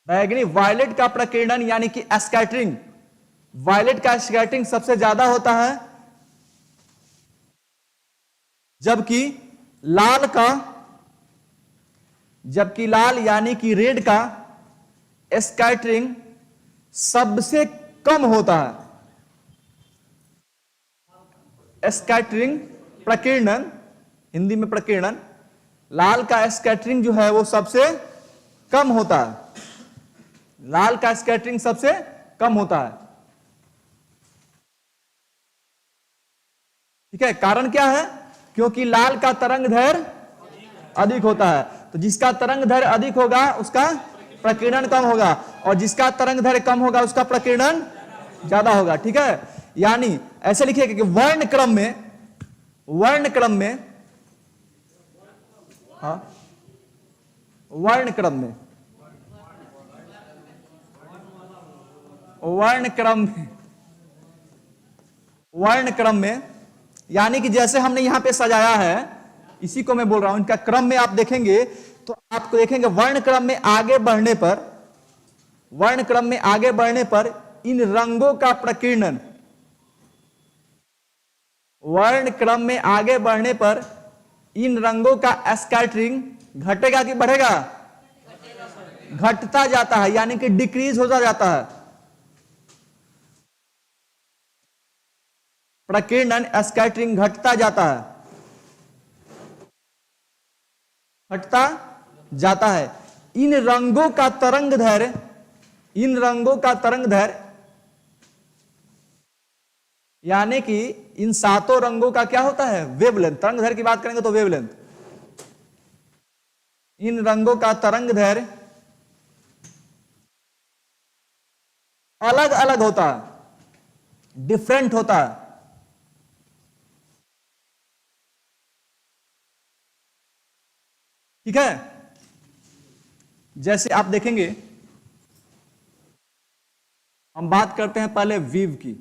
बैगनी वायलेट का प्रकीर्णन यानी कि स्कैटरिंग, वायलेट का स्कैटरिंग सबसे ज्यादा होता है, जबकि लाल का, जबकि लाल यानी कि रेड का स्कैटरिंग सबसे कम होता है। स्कैटरिंग प्रकीर्णन, हिंदी में प्रकीर्णन, लाल का स्कैटरिंग जो है वो सबसे कम होता है, लाल का स्कैटरिंग सबसे कम होता है, ठीक है। कारण क्या है, क्योंकि लाल का तरंग दैर्घ्य अधिक होता है, तो जिसका तरंग दैर्घ्य अधिक होगा उसका प्रकीर्णन कम होगा, और जिसका तरंग दैर्घ्य कम होगा उसका प्रकीर्णन ज्यादा होगा, ठीक है। यानी ऐसे लिखिएगा कि वर्ण क्रम में, वर्ण क्रम में, हाँ वर्ण क्रम में, वर्ण क्रम में, वर्ण क्रम में, यानी कि जैसे हमने यहां पे सजाया है इसी को मैं बोल रहा हूं, इनका क्रम में आप देखेंगे तो आपको देखेंगे वर्ण क्रम में आगे बढ़ने पर, वर्ण क्रम में आगे बढ़ने पर इन रंगों का प्रकीर्णन, वर्ण क्रम में आगे बढ़ने पर इन रंगों का स्कैटरिंग घटेगा कि बढ़ेगा, घटता जाता है, यानी कि डिक्रीज होता जाता है। प्रकीर्णन स्कैटरिंग घटता जाता है, घटता जाता है। इन रंगों का तरंग दैर्घ्य, इन रंगों का तरंग दैर्घ्य यानी कि इन 7 रंगों का क्या होता है, वेवलेंथ। तरंग दैर्घ्य की बात करेंगे तो वेवलेंथ, इन रंगों का तरंग दैर्घ्य अलग अलग होता है, डिफरेंट होता है, ठीक है। जैसे आप देखेंगे, हम बात करते हैं पहले वीव की,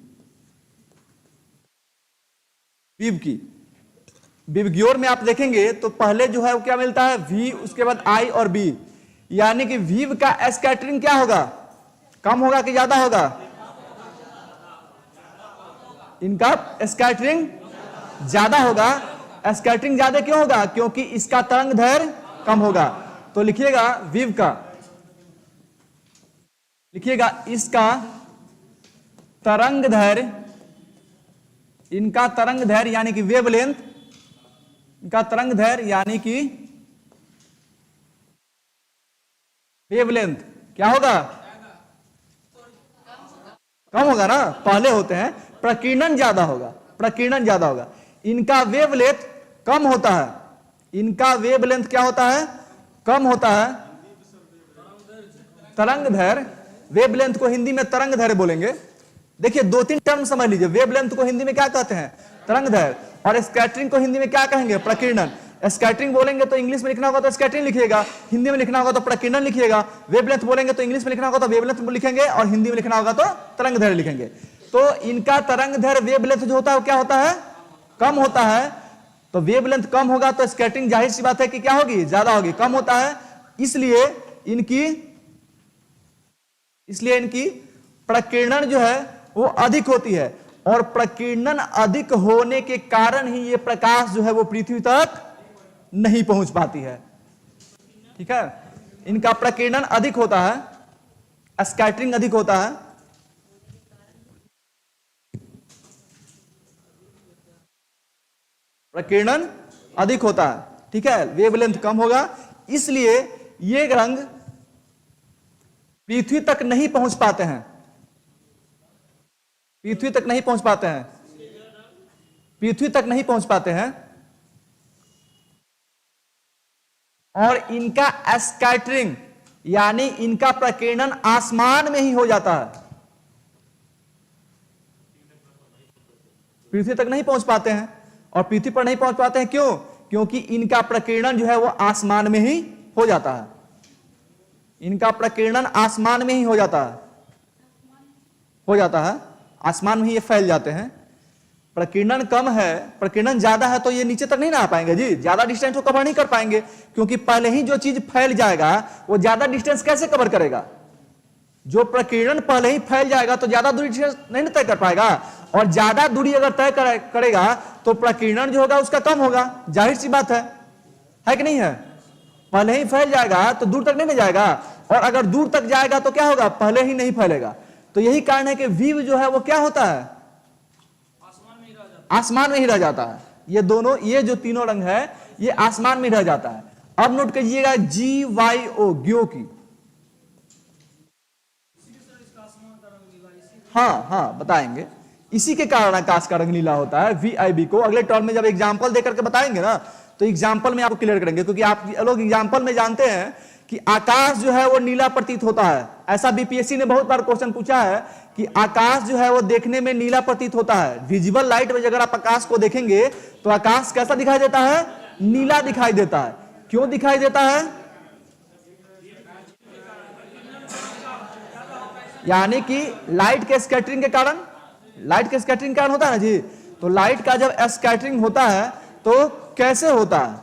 वीव की। विबग्योर में आप देखेंगे तो पहले जो है वो क्या मिलता है, वी, उसके बाद आई और बी, यानी कि वीव का स्कैटरिंग क्या होगा, कम होगा कि ज्यादा होगा, इनका स्कैटरिंग ज्यादा होगा। स्कैटरिंग ज्यादा क्यों होगा, क्योंकि इसका तरंग दैर्घ्य कम होगा। तो लिखिएगा वीव का, लिखिएगा इसका तरंग दैर्घ्य इनका तरंग दैर्घ्य यानी कि वेवलेंथ, इनका तरंग दैर्घ्य यानी कि वेवलेंथ क्या होगा? कम होगा ना, पहले होते हैं, प्रकीर्णन ज्यादा होगा, प्रकीर्णन ज्यादा होगा। इनका वेवलेंथ कम होता है, इनका वेवलेंथ क्या होता है? कम होता है। तरंग दैर्घ्य, वेवलेंथ को हिंदी में तरंग दैर्घ्य बोलेंगे। देखिए दो तीन टर्म समझ लीजिए, वेवलेंथ को हिंदी में क्या कहते हैं? तरंग दैर्घ्य। और स्कैटरिंग को हिंदी में क्या कहेंगे? प्रकीर्णन। स्कैटरिंग बोलेंगे तो इंग्लिश में लिखना होगा तो स्कैटरिंग लिखिएगा, हिंदी में लिखना होगा तो प्रकीर्णन लिखिएगा। वेवलेंथ बोलेंगे तो इंग्लिश में लिखना होगा तो वेवलेंथ लिखेंगे और हिंदी में लिखना होगा तो तरंग दैर्घ्य लिखेंगे। तो इनका तरंग दैर्घ्य वेवलेंथ जो होता है वो क्या होता है? कम होता है। तो वेवलेंथ कम होगा तो स्कैटरिंग जाहिर सी बात है कि क्या होगी? ज्यादा होगी, कम होता है। इसलिए इनकी प्रकीर्णन जो है वो अधिक होती है, और प्रकीर्णन अधिक होने के कारण ही ये प्रकाश जो है वो पृथ्वी तक नहीं पहुंच पाती है। ठीक है, इनका प्रकीर्णन अधिक होता है, स्कैटरिंग अधिक होता है। प्रकीर्णन अधिक होता है, ठीक है, वेवलेंथ कम होगा, इसलिए ये रंग पृथ्वी तक नहीं पहुंच पाते हैं, पृथ्वी तक नहीं पहुंच पाते हैं, पृथ्वी तक नहीं पहुंच पाते हैं। और इनका स्कैटरिंग यानी इनका प्रकीर्णन आसमान में ही हो जाता है, पृथ्वी तक नहीं पहुंच पाते हैं। और पृथ्वी पर नहीं पहुंच पाते हैं क्यों? क्योंकि इनका प्रकीर्णन जो है वो आसमान में ही हो जाता है, इनका प्रकीर्णन आसमान में ही हो जाता है, आसमान में ही ये फैल जाते हैं। प्रकीर्णन कम है, प्रकीर्णन ज्यादा है तो ये नीचे तक नहीं ना आ पाएंगे जी, ज्यादा डिस्टेंस को कवर नहीं कर पाएंगे, क्योंकि पहले ही जो चीज फैल जाएगा वो ज्यादा डिस्टेंस कैसे कवर करेगा? जो प्रकीर्णन पहले ही फैल जाएगा तो ज्यादा दूरी नहीं तय कर पाएगा, और ज्यादा दूरी अगर तय करेगा तो प्रकीर्णन जो होगा उसका कम होगा, जाहिर सी बात है कि नहीं है? पहले ही फैल जाएगा तो दूर तक नहीं जाएगा, और अगर दूर तक जाएगा तो क्या होगा? पहले ही नहीं फैलेगा। तो यही कारण है कि वीव जो है वो क्या होता है? आसमान में ही रह जाता है। ये दोनों, ये जो तीनों रंग है ये आसमान में रह जाता है। अब नोट कीजिएगा GYO, ग्यो की, हाँ बताएंगे, इसी के कारण आकाश का रंग नीला होता है। VIB को अगले टर्म में जब एग्जांपल देकर के बताएंगे ना तो एग्जांपल में आपको क्लियर करेंगे, क्योंकि आप लोग एग्जांपल में जानते हैं कि आकाश जो है वो नीला प्रतीत होता है। ऐसा BPSC ने बहुत बार क्वेश्चन पूछा है कि आकाश जो है वो देखने में नीला प्रतीत होता है। विजिबल लाइट में अगर आप आकाश को देखेंगे तो आकाश कैसा दिखाई देता है? नीला दिखाई देता है। क्यों दिखाई देता है? यानी कि लाइट के स्कैटरिंग के कारण, लाइट के स्कैटरिंग के कारण होता है ना जी। तो लाइट का जब स्कैटरिंग होता है तो कैसे होता है?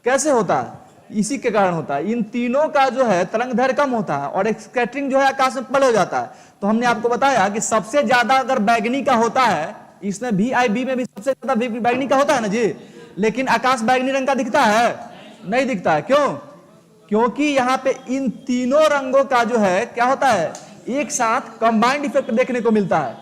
कैसे होता है? इसी के कारण होता है। इन तीनों का जो है तरंग दैर्घ्य कम होता है और स्कैटरिंग जो है आकाश में प्रबल हो जाता है। तो हमने आपको बताया कि सबसे ज्यादा अगर बैगनी का होता है, इसमें VIB में भी सबसे ज्यादा बैगनी का होता है ना जी, लेकिन आकाश बैगनी रंग का दिखता है? नहीं दिखता है। क्यों? क्योंकि यहां पे इन तीनों रंगों का जो है क्या होता है? एक साथ कंबाइंड इफेक्ट देखने को मिलता है।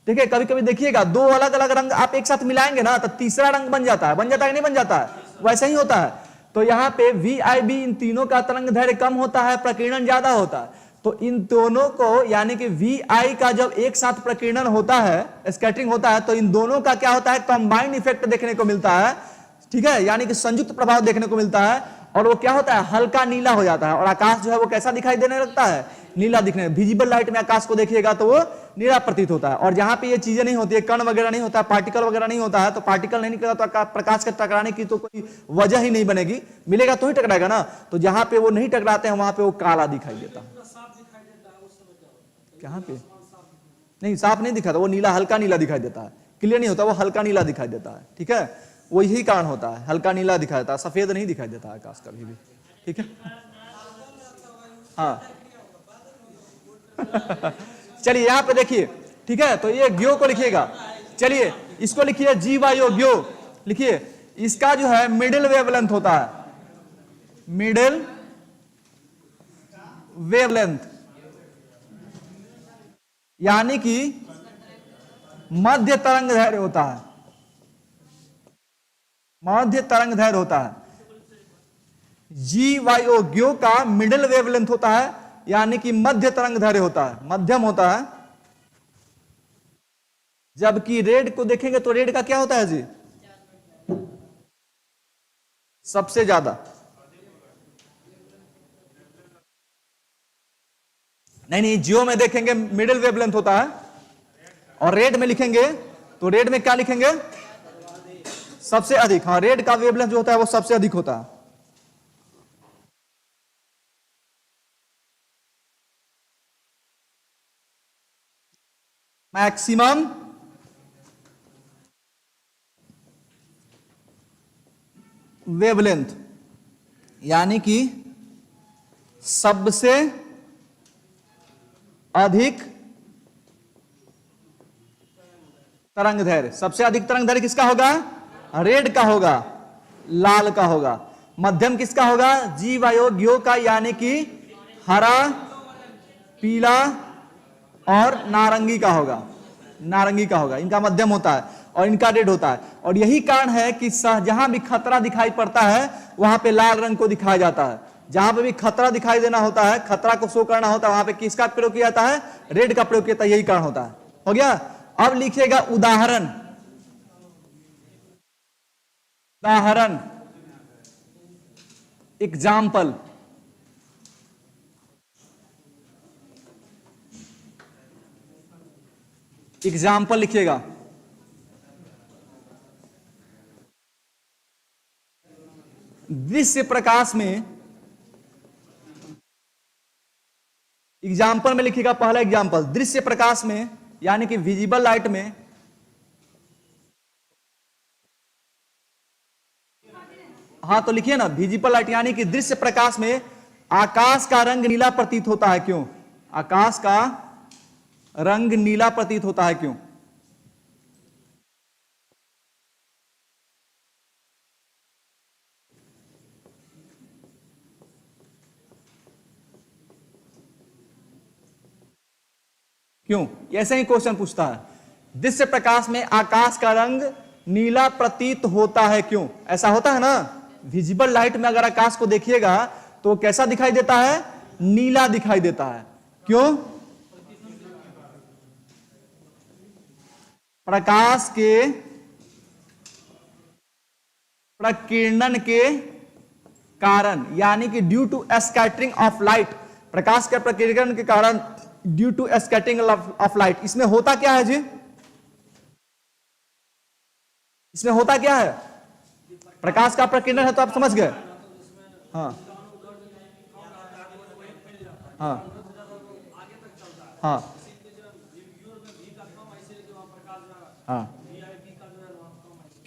ठीक है, कभी कभी देखिएगा दो अलग अलग रंग आप एक साथ मिलाएंगे ना तो तीसरा रंग बन जाता है कि नहीं बन जाता है? वैसा ही होता है। तो यहाँ पे VIB, इन तीनों का तरंग दैर्घ्य कम होता है, प्रकीर्णन ज्यादा होता है। तो इन दोनों को यानी कि VI का जब एक साथ प्रकीर्णन होता है, स्कैटरिंग होता है, तो इन दोनों का क्या होता है? कंबाइंड इफेक्ट देखने को मिलता है। ठीक है, यानी कि संयुक्त प्रभाव देखने को मिलता है, और वो क्या होता है? हल्का नीला हो जाता है, और आकाश जो है वो कैसा दिखाई देने लगता है? नीला दिखने। विजिबल लाइट में आकाश को देखिएगा तो वो नीला प्रतीत होता है। और जहां पे ये चीजें नहीं होती है, कण वगैरह नहीं होता है, पार्टिकल वगैरह नहीं होता है, तो पार्टिकल नहीं निकला तो प्रकाश के टकराने की तो कोई वजह ही नहीं बनेगी, मिलेगा तो ही टकराएगा ना। तो जहां पे वो नहीं टकराते हैं वहां पे वो काला दिखाई देता है। कहां पे? नहीं, साफ नहीं दिखाता, वो नीला, हल्का नीला दिखाई देता है, क्लियर नहीं होता, वो हल्का नीला दिखाई देता है। ठीक है, वो यही कारण होता है, हल्का नीला दिखाई देता है, सफेद नहीं दिखाई देता है आकाश कभी भी। ठीक है, हाँ चलिए यहां पे देखिए। ठीक है, तो ये ग्यो को लिखिएगा। चलिए इसको लिखिए GYO, ग्यो लिखिए। इसका जो है मिडिल वेवलेंथ होता है, मिडिल वेवलेंथ, यानी कि मध्य तरंग दैर्घ्य होता है, मध्य तरंग दैर्घ्य होता है। GYO ग्यो का मिडिल वेवलेंथ होता है, यानी कि मध्य तरंग दैर्घ्य होता है, मध्यम होता है। जबकि रेड को देखेंगे तो रेड का क्या होता है जी? सबसे ज्यादा। नहीं, जियो में देखेंगे मिडिल वेवलेंथ होता है, और रेड में लिखेंगे तो रेड में क्या लिखेंगे? सबसे अधिक। हाँ, रेड का वेवलेंथ जो होता है वो सबसे अधिक होता है। मैक्सिमम वेवलेंथ, यानी कि सबसे अधिक तरंग दैर्घ्य। सबसे अधिक तरंग दैर्घ्य किसका होगा? रेड का होगा, लाल का होगा। मध्यम किसका होगा? GYO ग्यो का, यानी कि हरा, पीला और नारंगी का होगा, नारंगी का होगा। इनका मध्यम होता है और इनका रेड होता है। और यही कारण है कि जहां भी खतरा दिखाई पड़ता है वहां पे लाल रंग को दिखाया जाता है। जहां पे भी खतरा दिखाई देना होता है, खतरा को शो करना होता है, वहां पे किसका प्रयोग किया जाता है? रेड का प्रयोग किया जाता है। यही कारण होता है। हो गया। अब लिखिएगा उदाहरण, उदाहरण, एग्जाम्पल। एग्जाम्पल लिखिएगा। दृश्य प्रकाश में, एग्जाम्पल में लिखिएगा पहला एग्जाम्पल, दृश्य प्रकाश में यानी कि विजिबल लाइट में हाँ तो लिखिए ना, विजिबल लाइट यानी कि दृश्य प्रकाश में आकाश का रंग नीला प्रतीत होता है। क्यों? आकाश का रंग नीला प्रतीत होता है, क्यों? क्यों? ऐसे ही क्वेश्चन पूछता है, दृश्य प्रकाश में आकाश का रंग नीला प्रतीत होता है, क्यों? ऐसा होता है ना, विजिबल लाइट में अगर आकाश को देखिएगा तो कैसा दिखाई देता है? नीला दिखाई देता है। क्यों? प्रकाश के प्रकीर्णन के कारण, यानी कि due to scattering of light, प्रकाश के प्रकीर्णन के कारण, due to scattering of light. इसमें होता क्या है जी? इसमें होता क्या है? प्रकाश का प्रकीर्णन है, तो आप समझ गए। हाँ हाँ हाँ हाँ,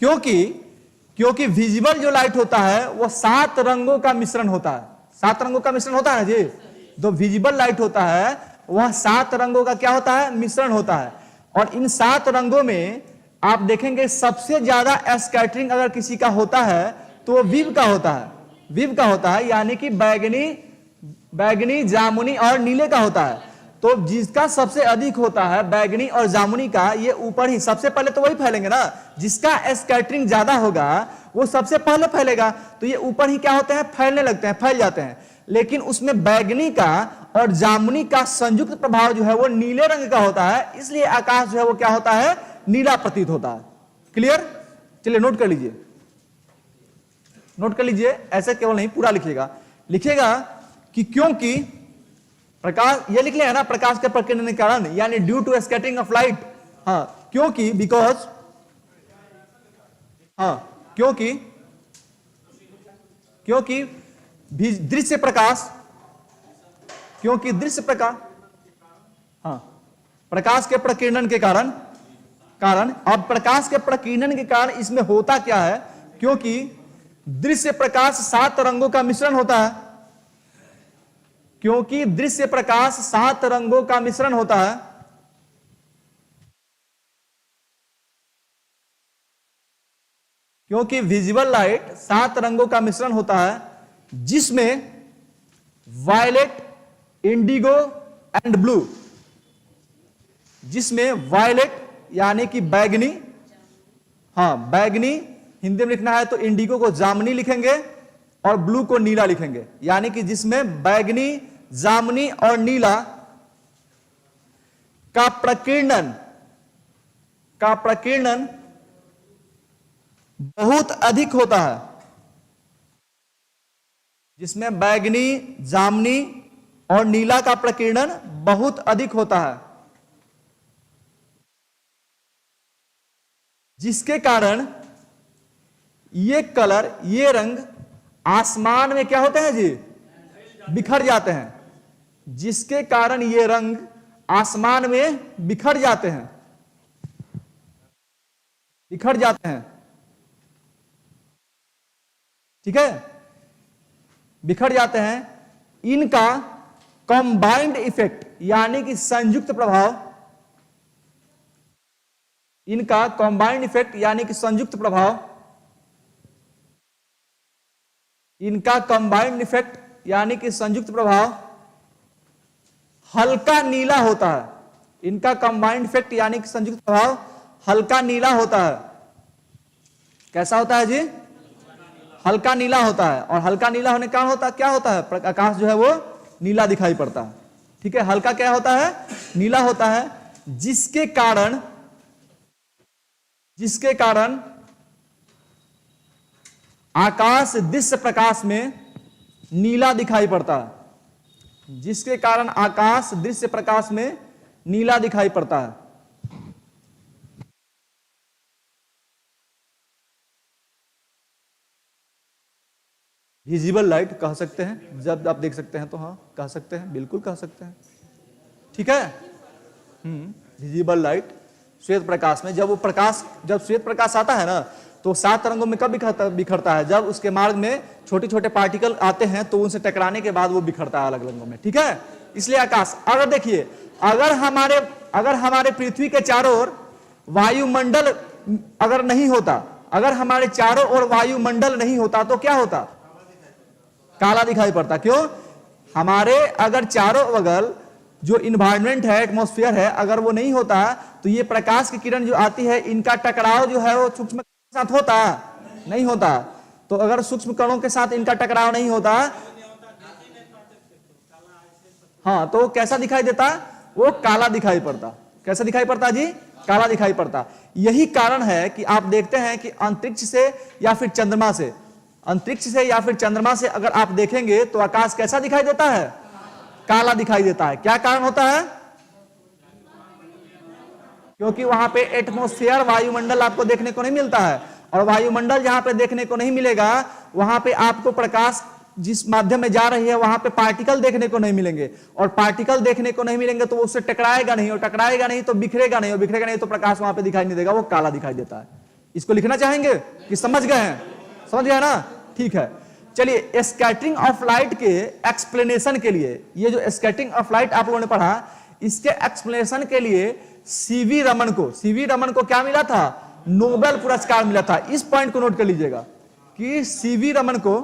क्योंकि विजिबल जो लाइट होता है वो 7 रंगों का मिश्रण होता है। 7 रंगों का मिश्रण होता है जी। जो विजिबल लाइट होता है वह 7 रंगों का क्या होता है? मिश्रण होता है। और इन 7 रंगों में आप देखेंगे सबसे ज्यादा स्कैटरिंग अगर किसी का होता है तो वो विव का होता है। विव का होता है यानी कि बैगनी, जामुनी और नीले का होता है। तो जिसका सबसे अधिक होता है बैगनी और जामुनी का, ये ऊपर ही सबसे पहले तो वही फैलेंगे ना। जिसका स्कैटरिंग ज्यादा होगा वो सबसे पहले फैलेगा, तो ये ऊपर ही क्या होते हैं? फैलने लगते हैं, फैल जाते हैं। लेकिन उसमें बैगनी का और जामुनी का संयुक्त प्रभाव जो है वो नीले रंग का होता है, इसलिए आकाश जो है वो क्या होता है? नीला प्रतीत होता है। क्लियर? चलिए नोट कर लीजिए, नोट कर लीजिए। ऐसे केवल नहीं, पूरा लिखिएगा। लिखिएगा कि क्योंकि प्रकाश, ये लिख लिया ना, प्रकाश के प्रकीर्णन के कारण, यानी due to scattering of light. हाँ, क्योंकि, बिकॉज, हाँ क्योंकि दृश्य प्रकाश, क्योंकि दृश्य प्रकाश, हाँ प्रकाश के प्रकीर्णन के कारण, अब प्रकाश के प्रकीर्णन के कारण इसमें होता क्या है? क्योंकि दृश्य प्रकाश 7 रंगों का मिश्रण होता है। क्योंकि दृश्य प्रकाश 7 रंगों का मिश्रण होता है, क्योंकि विजिबल लाइट 7 रंगों का मिश्रण होता है, जिसमें वायलेट, इंडिगो एंड ब्लू, जिसमें वायलेट, यानी कि बैगनी, हाँ बैगनी, हिंदी में लिखना है तो इंडिगो को जामनी लिखेंगे और ब्लू को नीला लिखेंगे, यानी कि जिसमें बैगनी, जामनी और नीला का प्रकीर्णन बहुत अधिक होता है, जिसमें बैगनी, जामनी और नीला का प्रकीर्णन बहुत अधिक होता है, जिसके कारण ये कलर, ये रंग आसमान में क्या होते हैं जी, बिखर जाते हैं, जिसके कारण ये रंग आसमान में बिखर जाते हैं, बिखर जाते हैं, ठीक है, बिखर जाते हैं। इनका कंबाइंड इफेक्ट यानी कि संयुक्त प्रभाव, इनका कंबाइंड इफेक्ट यानी कि संयुक्त प्रभाव, इनका कंबाइंड इफेक्ट यानी कि संयुक्त प्रभाव हल्का नीला होता है, इनका कंबाइंड इफेक्ट यानी कि संयुक्त प्रभाव हल्का नीला होता है। कैसा होता है जी, हल्का नीला होता है, और हल्का नीला होने का कारण होता क्या होता है, आकाश जो है वो नीला दिखाई पड़ता है, ठीक है, हल्का क्या होता है, नीला होता है, जिसके कारण आकाश दृश्य प्रकाश में नीला दिखाई पड़ता है, जिसके कारण आकाश दृश्य प्रकाश में नीला दिखाई पड़ता है। विजिबल लाइट कह सकते हैं, जब आप देख सकते हैं तो हाँ कह सकते हैं, बिल्कुल कह सकते हैं, ठीक है। विजिबल लाइट श्वेत प्रकाश में, जब श्वेत प्रकाश आता है ना तो 7 रंगों में कब बिखरता है, जब उसके मार्ग में छोटे छोटे पार्टिकल आते हैं तो उनसे टकराने के बाद वो बिखरता है अलग रंगों में, ठीक है। इसलिए आकाश, अगर देखिए, अगर हमारे पृथ्वी के चारों ओर वायुमंडल अगर नहीं होता, अगर हमारे चारों ओर वायुमंडल नहीं होता तो क्या होता, काला दिखाई पड़ता। क्यों, हमारे अगर चारों बगल जो इन्वायरमेंट है, एटमॉस्फेयर है, अगर वो नहीं होता तो ये प्रकाश की किरण जो आती है, इनका टकराव जो है वो सूक्ष्म के साथ होता नहीं होता। तो अगर सूक्ष्म कणों के साथ इनका टकराव नहीं होता, हाँ, तो कैसा दिखाई देता, वो काला दिखाई पड़ता। कैसा दिखाई पड़ता जी, काला दिखाई पड़ता। यही कारण है कि आप देखते हैं कि अंतरिक्ष से या फिर चंद्रमा से अगर आप देखेंगे तो आकाश कैसा दिखाई देता है, काला दिखाई देता है। क्या कारण होता है, क्योंकि वहां पे एटमॉस्फेयर, वायुमंडल आपको देखने को नहीं मिलता है, और वायुमंडल जहां पे देखने को नहीं मिलेगा वहां पे आपको प्रकाश जिस माध्यम में जा रही है वहां पे पार्टिकल देखने को नहीं मिलेंगे, और पार्टिकल देखने को नहीं मिलेंगे तो उससे टकराएगा नहीं, और टकराएगा नहीं तो बिखरेगा नहीं, और बिखरेगा नहीं तो प्रकाश वहां पे दिखाई नहीं देगा, वो काला दिखाई देता है। इसको लिखना चाहेंगे कि समझ गए हैं, समझ गए ना, ठीक है। चलिए, स्कैटरिंग ऑफ लाइट के एक्सप्लेनेशन के लिए, ये जो स्कैटरिंग ऑफ लाइट आप लोगों ने पढ़ा, इसके एक्सप्लेनेशन के लिए सीवी रमन को क्या मिला था, नोबेल पुरस्कार मिला था। इस पॉइंट को नोट कर लीजिएगा कि सीवी रमन को,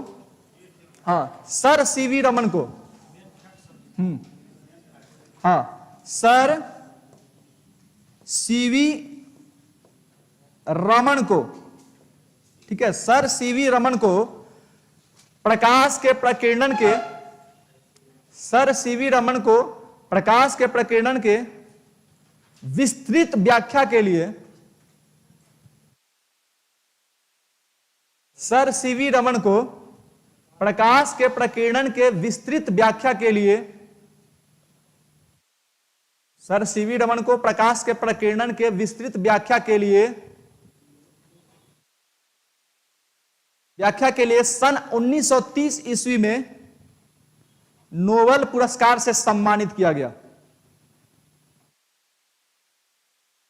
हाँ, सर सीवी रमन को, हाँ, सर सीवी रमन को, ठीक है, सर सीवी रमन को प्रकाश के प्रकीर्णन के, सर सीवी रमन को प्रकाश के प्रकीर्णन के विस्तृत व्याख्या के लिए, सर सीवी रमन को प्रकाश के प्रकीर्णन के विस्तृत व्याख्या के लिए, सर सीवी रमन को प्रकाश के प्रकीर्णन के विस्तृत व्याख्या के लिए सन 1930 ईस्वी में नोबेल पुरस्कार से सम्मानित किया गया।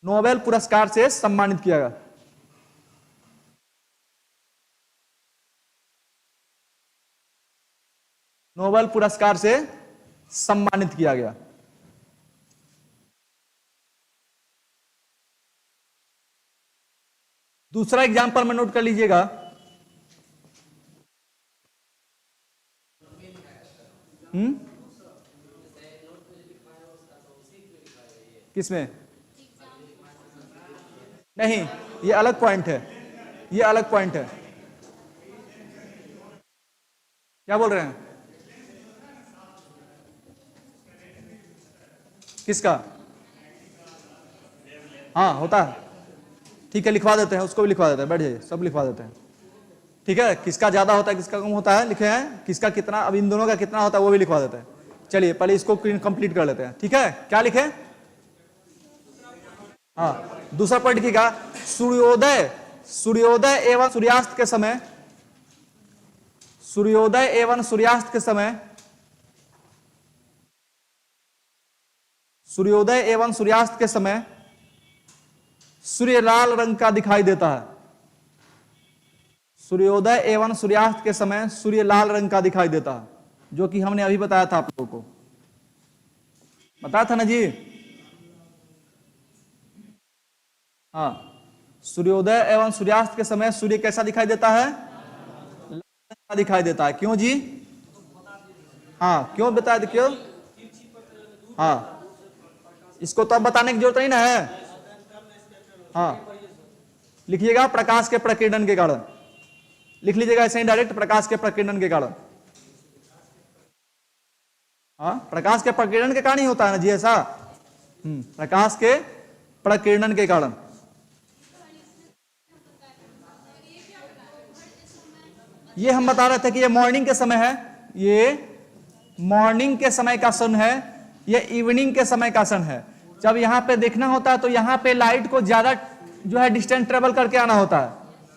नोबेल पुरस्कार से सम्मानित किया गया। नोबेल पुरस्कार से सम्मानित किया गया। दूसरा एग्जांपल में नोट कर लीजिएगा, किसमें, नहीं, ये अलग पॉइंट है, ये अलग पॉइंट है। क्या बोल रहे हैं? किसका? हाँ होता है, ठीक है, लिखवा देते हैं, उसको भी लिखवा देते हैं, बैठ जाइए, सब लिखवा देते हैं। ठीक है, किसका ज्यादा होता है किसका कम होता है लिखे हैं, किसका कितना, अब इन दोनों का कितना होता है वो भी लिखवा देते हैं। चलिए पहले इसको कंप्लीट कर लेते हैं। ठीक है, क्या लिखे? हाँ, दूसरा पॉइंट लिखिएगा, सूर्योदय, सूर्योदय एवं सूर्यास्त के समय, सूर्योदय एवं सूर्यास्त के समय, सूर्योदय एवं सूर्यास्त के समय सूर्य लाल रंग का दिखाई देता है। सूर्योदय एवं सूर्यास्त के समय सूर्य लाल रंग का दिखाई देता है, जो कि हमने अभी बताया था, आप लोगों को बताया था ना जी। हाँ, सूर्योदय एवं सूर्यास्त के समय सूर्य कैसा दिखाई देता है? लाल रंग का दिखाई देता है। क्यों जी? हाँ, क्यों बताया था, क्यों? हाँ, इसको तो अब बताने की जरूरत नहीं ना है। हाँ, लिखिएगा प्रकाश के प्रकीर्णन के कारण, लिख लीजिएगा ऐसे ही डायरेक्ट, प्रकाश के प्रकीर्णन के कारण। हाँ, प्रकाश के प्रकीर्णन के कारण ही होता है ना जी ऐसा। प्रकाश के प्रकीर्णन के कारण। ये हम बता रहे थे कि ये मॉर्निंग के समय है, ये मॉर्निंग के समय का सन है, ये इवनिंग के समय का सन है। जब यहाँ पे देखना होता है तो यहाँ पे लाइट को ज्यादा जो है डिस्टेंस ट्रेवल करके आना होता है।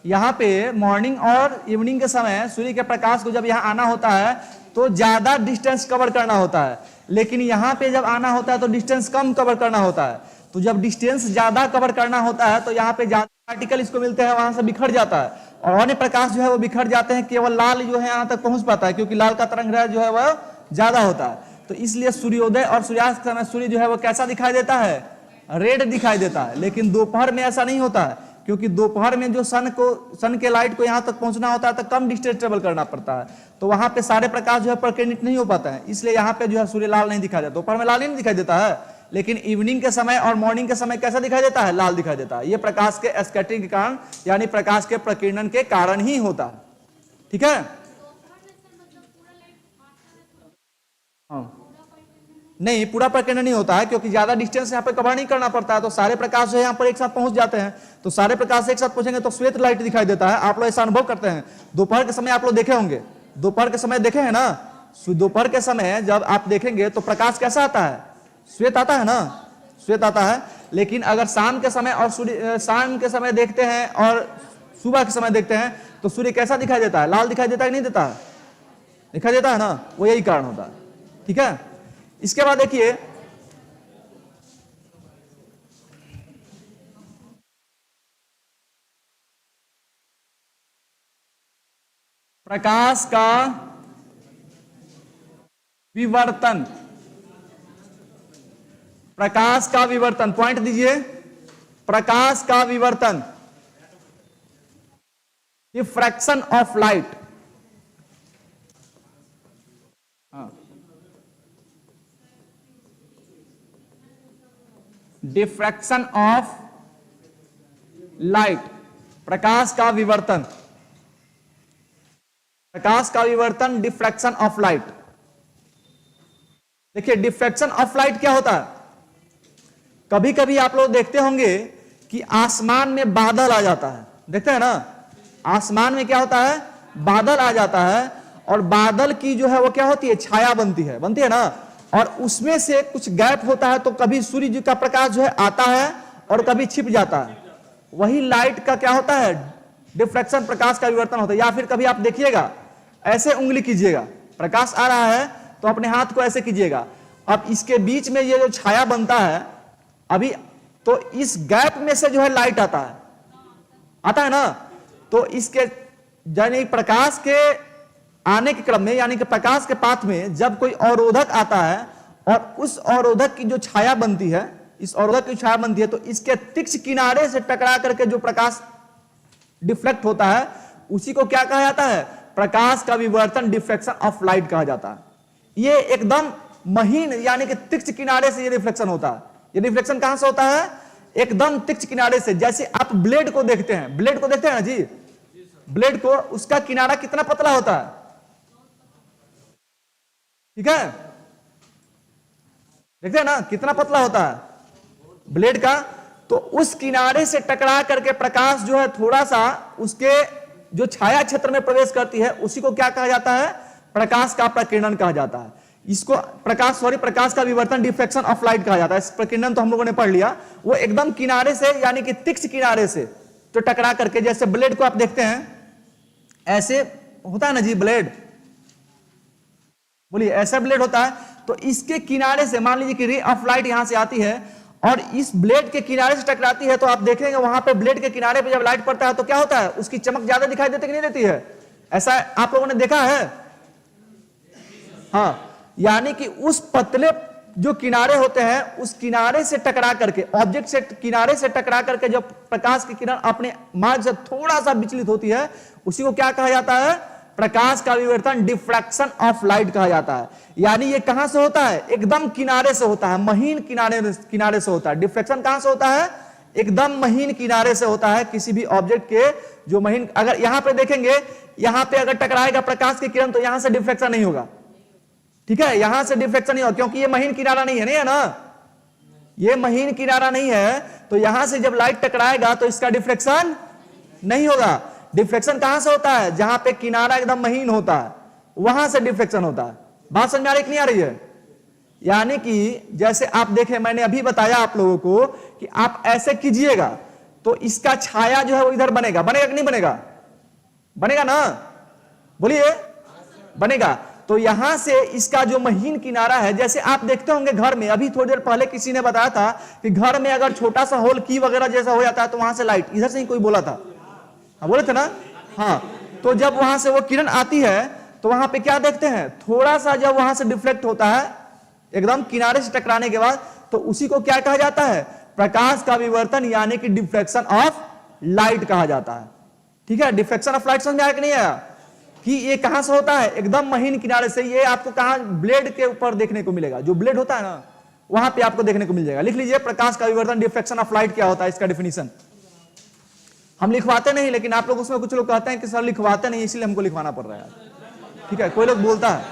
यहाँ पे मॉर्निंग और इवनिंग के समय सूर्य के प्रकाश को जब यहाँ आना होता है तो ज्यादा डिस्टेंस कवर करना होता है, लेकिन यहाँ पे जब आना होता है तो डिस्टेंस कम कवर करना होता है। तो जब डिस्टेंस ज्यादा कवर करना होता है तो यहाँ पे ज्यादा पार्टिकल इसको मिलते हैं, वहां से बिखर जाता है, और अन्य प्रकाश जो है वो बिखर जाते हैं, केवल लाल जो है यहाँ तक पहुंच पाता है, क्योंकि लाल का तरंग जो है वह ज्यादा होता है। तो इसलिए सूर्योदय और सूर्यास्त समय सूर्य जो है वो कैसा दिखाई देता है? रेड दिखाई देता है। लेकिन दोपहर में ऐसा नहीं होता है, क्योंकि दोपहर में जो सन के लाइट को यहाँ तक पहुंचना होता है तो कम डिस्टेंस ट्रेवल करना पड़ता है, तो वहां पे सारे प्रकाश जो है प्रकीर्णित नहीं हो पाता है, इसलिए यहाँ पे जो है सूर्य लाल नहीं दिखाई देता। दोपहर में लाल नहीं दिखाई देता है, लेकिन इवनिंग के समय और मॉर्निंग के समय कैसा दिखाई देता है? लाल दिखाई देता है। ये प्रकाश के स्कैटरिंग के कारण, यानी प्रकाश के प्रकीर्णन के कारण ही होता है। ठीक है, हाँ, नहीं पूरा प्रकीर्णन नहीं होता है, क्योंकि ज्यादा डिस्टेंस यहाँ पे कवर नहीं करना पड़ता है, तो सारे प्रकाश जो है यहाँ पर एक साथ पहुंच जाते हैं। तो सारे प्रकाश एक साथ पहुंचेंगे तो श्वेत लाइट दिखाई देता है। आप लोग ऐसा अनुभव करते हैं, दोपहर के समय आप लोग देखे होंगे, दोपहर के समय देखे हैं ना, दोपहर के समय जब आप देखेंगे तो प्रकाश कैसा आता है? श्वेत आता है ना, श्वेत आता है। लेकिन अगर शाम के समय और शाम के समय देखते हैं और सुबह के समय देखते हैं तो सूर्य कैसा दिखाई देता है? लाल दिखाई देता है कि नहीं देता है? दिखाई देता है ना, वो यही कारण होता है। ठीक है, इसके बाद देखिए प्रकाश का विवर्तन, प्रकाश का विवर्तन, पॉइंट दीजिए, प्रकाश का विवर्तन, diffraction of light. Diffraction of light, प्रकाश का विवर्तन, प्रकाश का विवर्तन, डिफ्रैक्शन ऑफ लाइट। देखिए डिफ्रैक्शन ऑफ लाइट क्या होता है? कभी कभी आप लोग देखते होंगे कि आसमान में बादल आ जाता है, देखते हैं ना, आसमान में क्या होता है? बादल आ जाता है, और बादल की जो है वो क्या होती है? छाया बनती है ना, और उसमें से कुछ गैप होता है, तो कभी सूर्य जी का प्रकाश जो है आता है और कभी छिप जाता है। वही लाइट का क्या होता है? डिफ्रैक्शन, प्रकाश का विवर्तन होता है। या फिर कभी आप देखिएगा, ऐसे उंगली कीजिएगा, प्रकाश आ रहा है तो अपने हाथ को ऐसे कीजिएगा, अब इसके बीच में ये जो छाया बनता है अभी, तो इस गैप में से जो है लाइट आता है ना, तो इसके यानी प्रकाश के आने के क्रम में, यानी कि प्रकाश के पाथ में जब कोई अवरोधक आता है और उस अवरोधक की जो छाया बनती है, इस अवरोधक की छाया बनती है, तो इसके तीक्ष्ण किनारे से टकरा करके जो प्रकाश डिफ्लेक्ट होता है उसी को क्या कहा जाता है? प्रकाश का विवर्तन, डिफ्लेक्शन ऑफ लाइट कहा जाता है। ये एकदम महीन यानी कि तीक्ष्ण किनारे से ये रिफ्लेक्शन होता है। ये रिफ्लेक्शन कहां से होता है? एकदम तीक्ष्ण किनारे से। जैसे आप ब्लेड को देखते हैं, ब्लेड को देखते हैं ना जी, ब्लेड को, उसका किनारा कितना पतला होता है, ठीक है, देखते हैं ना कितना पतला होता है ब्लेड का। तो उस किनारे से टकरा करके प्रकाश जो है थोड़ा सा उसके जो छाया क्षेत्र में प्रवेश करती है, उसी को क्या कहा जाता है, प्रकाश का प्रकीर्णन कहा जाता है। इसको प्रकाश का विवर्तन, डिफ्रेक्शन ऑफ लाइट कहा जाता है। इस प्रकीर्णन तो हम लोगों ने पढ़ लिया। वो एकदम किनारे से यानी कि तीक्ष्ण किनारे से तो टकरा करके, जैसे ब्लेड को आप देखते हैं ऐसे होता है ना जी, ब्लेड बोलिए ऐसा ब्लेड होता है। तो इसके किनारे से मान लीजिए कि रे ऑफ लाइट यहां से आती है और इस ब्लेड के किनारे से टकराती है, तो आप देखेंगे वहां पे ब्लेड के किनारे पे जब लाइट पड़ता है तो क्या होता है, उसकी चमक ज्यादा दिखाई देती कि नहीं देती है? ऐसा आप लोगों ने देखा है? हाँ, यानी कि उस पतले जो किनारे होते हैं उस किनारे से टकरा करके, ऑब्जेक्ट से किनारे से टकरा करके जब प्रकाश की किरण अपने मार्ग से थोड़ा सा विचलित होती है, उसी को क्या कहा जाता है, प्रकाश का विवर्तन, डिफ्रैक्शन ऑफ लाइट कहा जाता है। यानी ये कहां से होता है, एकदम किनारे से होता है, महीन किनारे से होता है। डिफ्रैक्शन कहां से होता है, एकदम महीन किनारे से होता है। किसी भी ऑब्जेक्ट के जो महीन, अगर यहां पे देखेंगे, यहां पे अगर टकराएगा प्रकाश की किरण तो यहां से डिफ्रैक्शन नहीं होगा, ठीक है, यहां से डिफ्रैक्शन नहीं होगा क्योंकि ये महीन किनारा नहीं है, नहीं है ना, ये महीन किनारा नहीं है। तो यहां से जब लाइट टकराएगा तो इसका डिफ्रैक्शन नहीं होगा। डिफ्रैक्शन कहां से होता है, जहां पे किनारा एकदम महीन होता है वहां से डिफ्रैक्शन होता है। बात समझ में आ रही कि नहीं आ रही है? यानी कि जैसे आप देखें, मैंने अभी बताया आप लोगों को कि आप ऐसे कीजिएगा तो इसका छाया जो है वो इधर बनेगा, बनेगा कि नहीं बनेगा? बनेगा ना, बोलिए, बनेगा। तो यहां से इसका जो महीन किनारा है, जैसे आप देखते होंगे घर में, अभी थोड़ी देर पहले किसी ने बताया था कि घर में अगर छोटा सा होल की वगैरह जैसा हो जाता है तो वहां से लाइट, इधर से ही कोई बोला था, हाँ बोले थे ना, हाँ, तो जब वहां से वो किरण आती है तो वहां पे क्या देखते हैं, थोड़ा सा जब वहां से डिफ्लेक्ट होता है एकदम किनारे से टकराने के बाद, तो उसी को क्या कहा जाता है, प्रकाश का विवर्तन यानी कि डिफ्लेक्शन ऑफ लाइट कहा जाता है। ठीक है, डिफ्लेक्शन ऑफ लाइट समझ में आया कि नहीं आया? कि ये कहां से होता है, एकदम महीन किनारे से। ये आपको कहां, ब्लेड के ऊपर देखने को मिलेगा, जो ब्लेड होता है ना वहां पे आपको देखने को मिल जाएगा। लिख लीजिए, प्रकाश का विवर्तन, डिफ्लेक्शन ऑफ लाइट क्या होता है, इसका डिफिनीशन। हम लिखवाते नहीं, लेकिन आप लोग उसमें कुछ लोग कहते हैं कि सर लिखवाते नहीं, इसलिए हमको लिखवाना पड़ रहा है। ठीक है, कोई लोग बोलता है,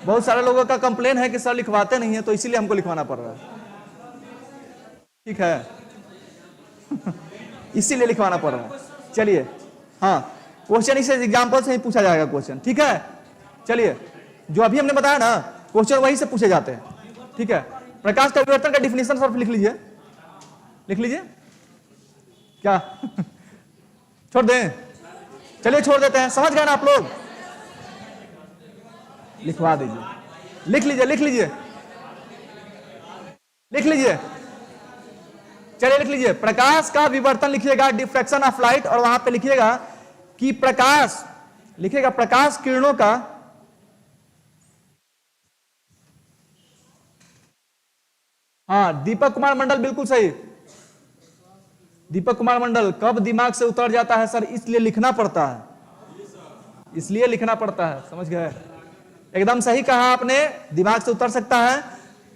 बहुत सारे लोगों का कंप्लेन है कि सर लिखवाते नहीं है तो इसीलिए हमको लिखवाना पड़ रहा है। ठीक है इसीलिए लिखवाना पड़ रहा है। चलिए, हाँ, क्वेश्चन इस एग्जांपल से ही पूछा जाएगा क्वेश्चन। ठीक है, चलिए, जो अभी हमने बताया ना क्वेश्चन वही से पूछे जाते हैं। ठीक है, प्रकाश का विवर्तन का डिफिनेशन सर लिख लीजिए, लिख लीजिए क्या छोड़ दें? चलिए छोड़ देते हैं, समझ गए ना आप लोग? लिखवा दीजिए, लिख लीजिए, लिख लीजिए, लिख लीजिए, चलिए लिख लीजिए। प्रकाश का विवर्तन लिखिएगा, डिफ्रैक्शन ऑफ लाइट, और वहां पे लिखिएगा कि प्रकाश, लिखिएगा प्रकाश किरणों का हाँ, दीपक कुमार मंडल बिल्कुल सही। दीपक कुमार मंडल, कब दिमाग से उतर जाता है सर, इसलिए लिखना पड़ता है, इसलिए लिखना पड़ता है, समझ गए? एकदम सही कहा आपने, दिमाग से उतर सकता है,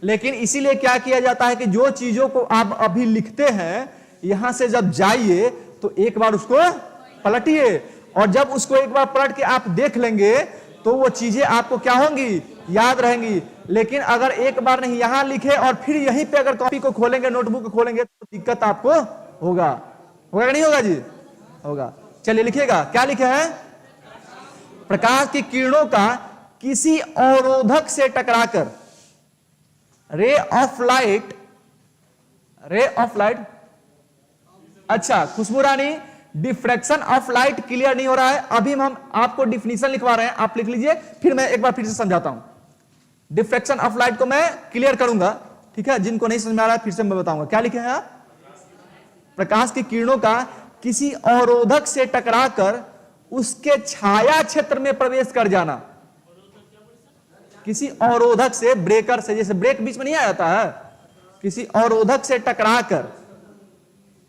लेकिन इसीलिए क्या किया जाता है कि जो चीजों को आप अभी लिखते हैं यहां से जब जाइए तो एक बार उसको पलटिए, और जब उसको एक बार पलट के आप देख लेंगे तो वो चीजें आपको क्या होंगी, याद रहेंगी। लेकिन अगर एक बार नहीं यहां लिखे और फिर यहीं पे अगर कॉपी को खोलेंगे, नोटबुक को खोलेंगे, तो दिक्कत आपको होगा, होगा कि नहीं होगा जी? होगा। चलिए लिखिएगा, क्या लिखे हैं, प्रकाश की किरणों का किसी अवरोधक से टकराकर, ray of light, ray of light, अच्छा खुशबू रानी, डिफ्रैक्शन ऑफ लाइट क्लियर नहीं हो रहा है, अभी हम आपको डिफिनीशन लिखवा रहे हैं, आप लिख लीजिए, फिर मैं एक बार फिर से समझाता हूं। डिफ्रैक्शन ऑफ लाइट को मैं क्लियर करूंगा, ठीक है, जिनको नहीं समझ में आ रहा है फिर से मैं बताऊंगा। क्या लिखे हैं आप, प्रकाश की किरणों का किसी अवरोधक से टकराकर उसके छाया क्षेत्र में प्रवेश कर जाना, किसी अवरोधक से, ब्रेकर से, जैसे ब्रेक बीच में नहीं आ जाता है, किसी अवरोधक से टकराकर,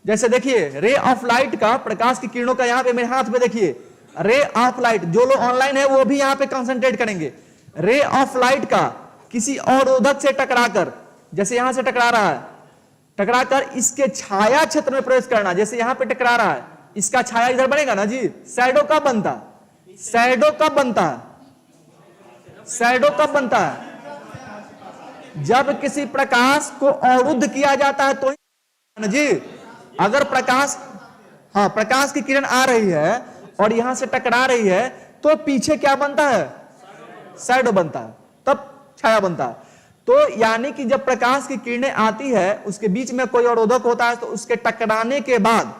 जैसे देखिए रे ऑफ लाइट का, प्रकाश की किरणों का, यहां पे मेरे हाथ पे देखिए रे ऑफ लाइट, जो लोग ऑनलाइन है वो भी यहां पे कंसंट्रेट करेंगे। रे ऑफ लाइट का किसी अवरोधक से टकराकर, जैसे यहां से टकरा रहा है, टकराकर इसके छाया क्षेत्र में प्रवेश करना। जैसे यहां पे टकरा रहा है, इसका छाया इधर बनेगा ना जी। शैडो कब बनता है? शैडो कब बनता है? शैडो कब बनता है? जब किसी प्रकाश को अवरुद्ध किया जाता है तो ही जी। अगर प्रकाश, हाँ, प्रकाश की किरण आ रही है और यहां से टकरा रही है तो पीछे क्या बनता है? शैडो बनता है, तब छाया बनता है। तो यानी कि जब प्रकाश की किरणें आती है, उसके बीच में कोई अवरोधक होता है, तो उसके टकराने के बाद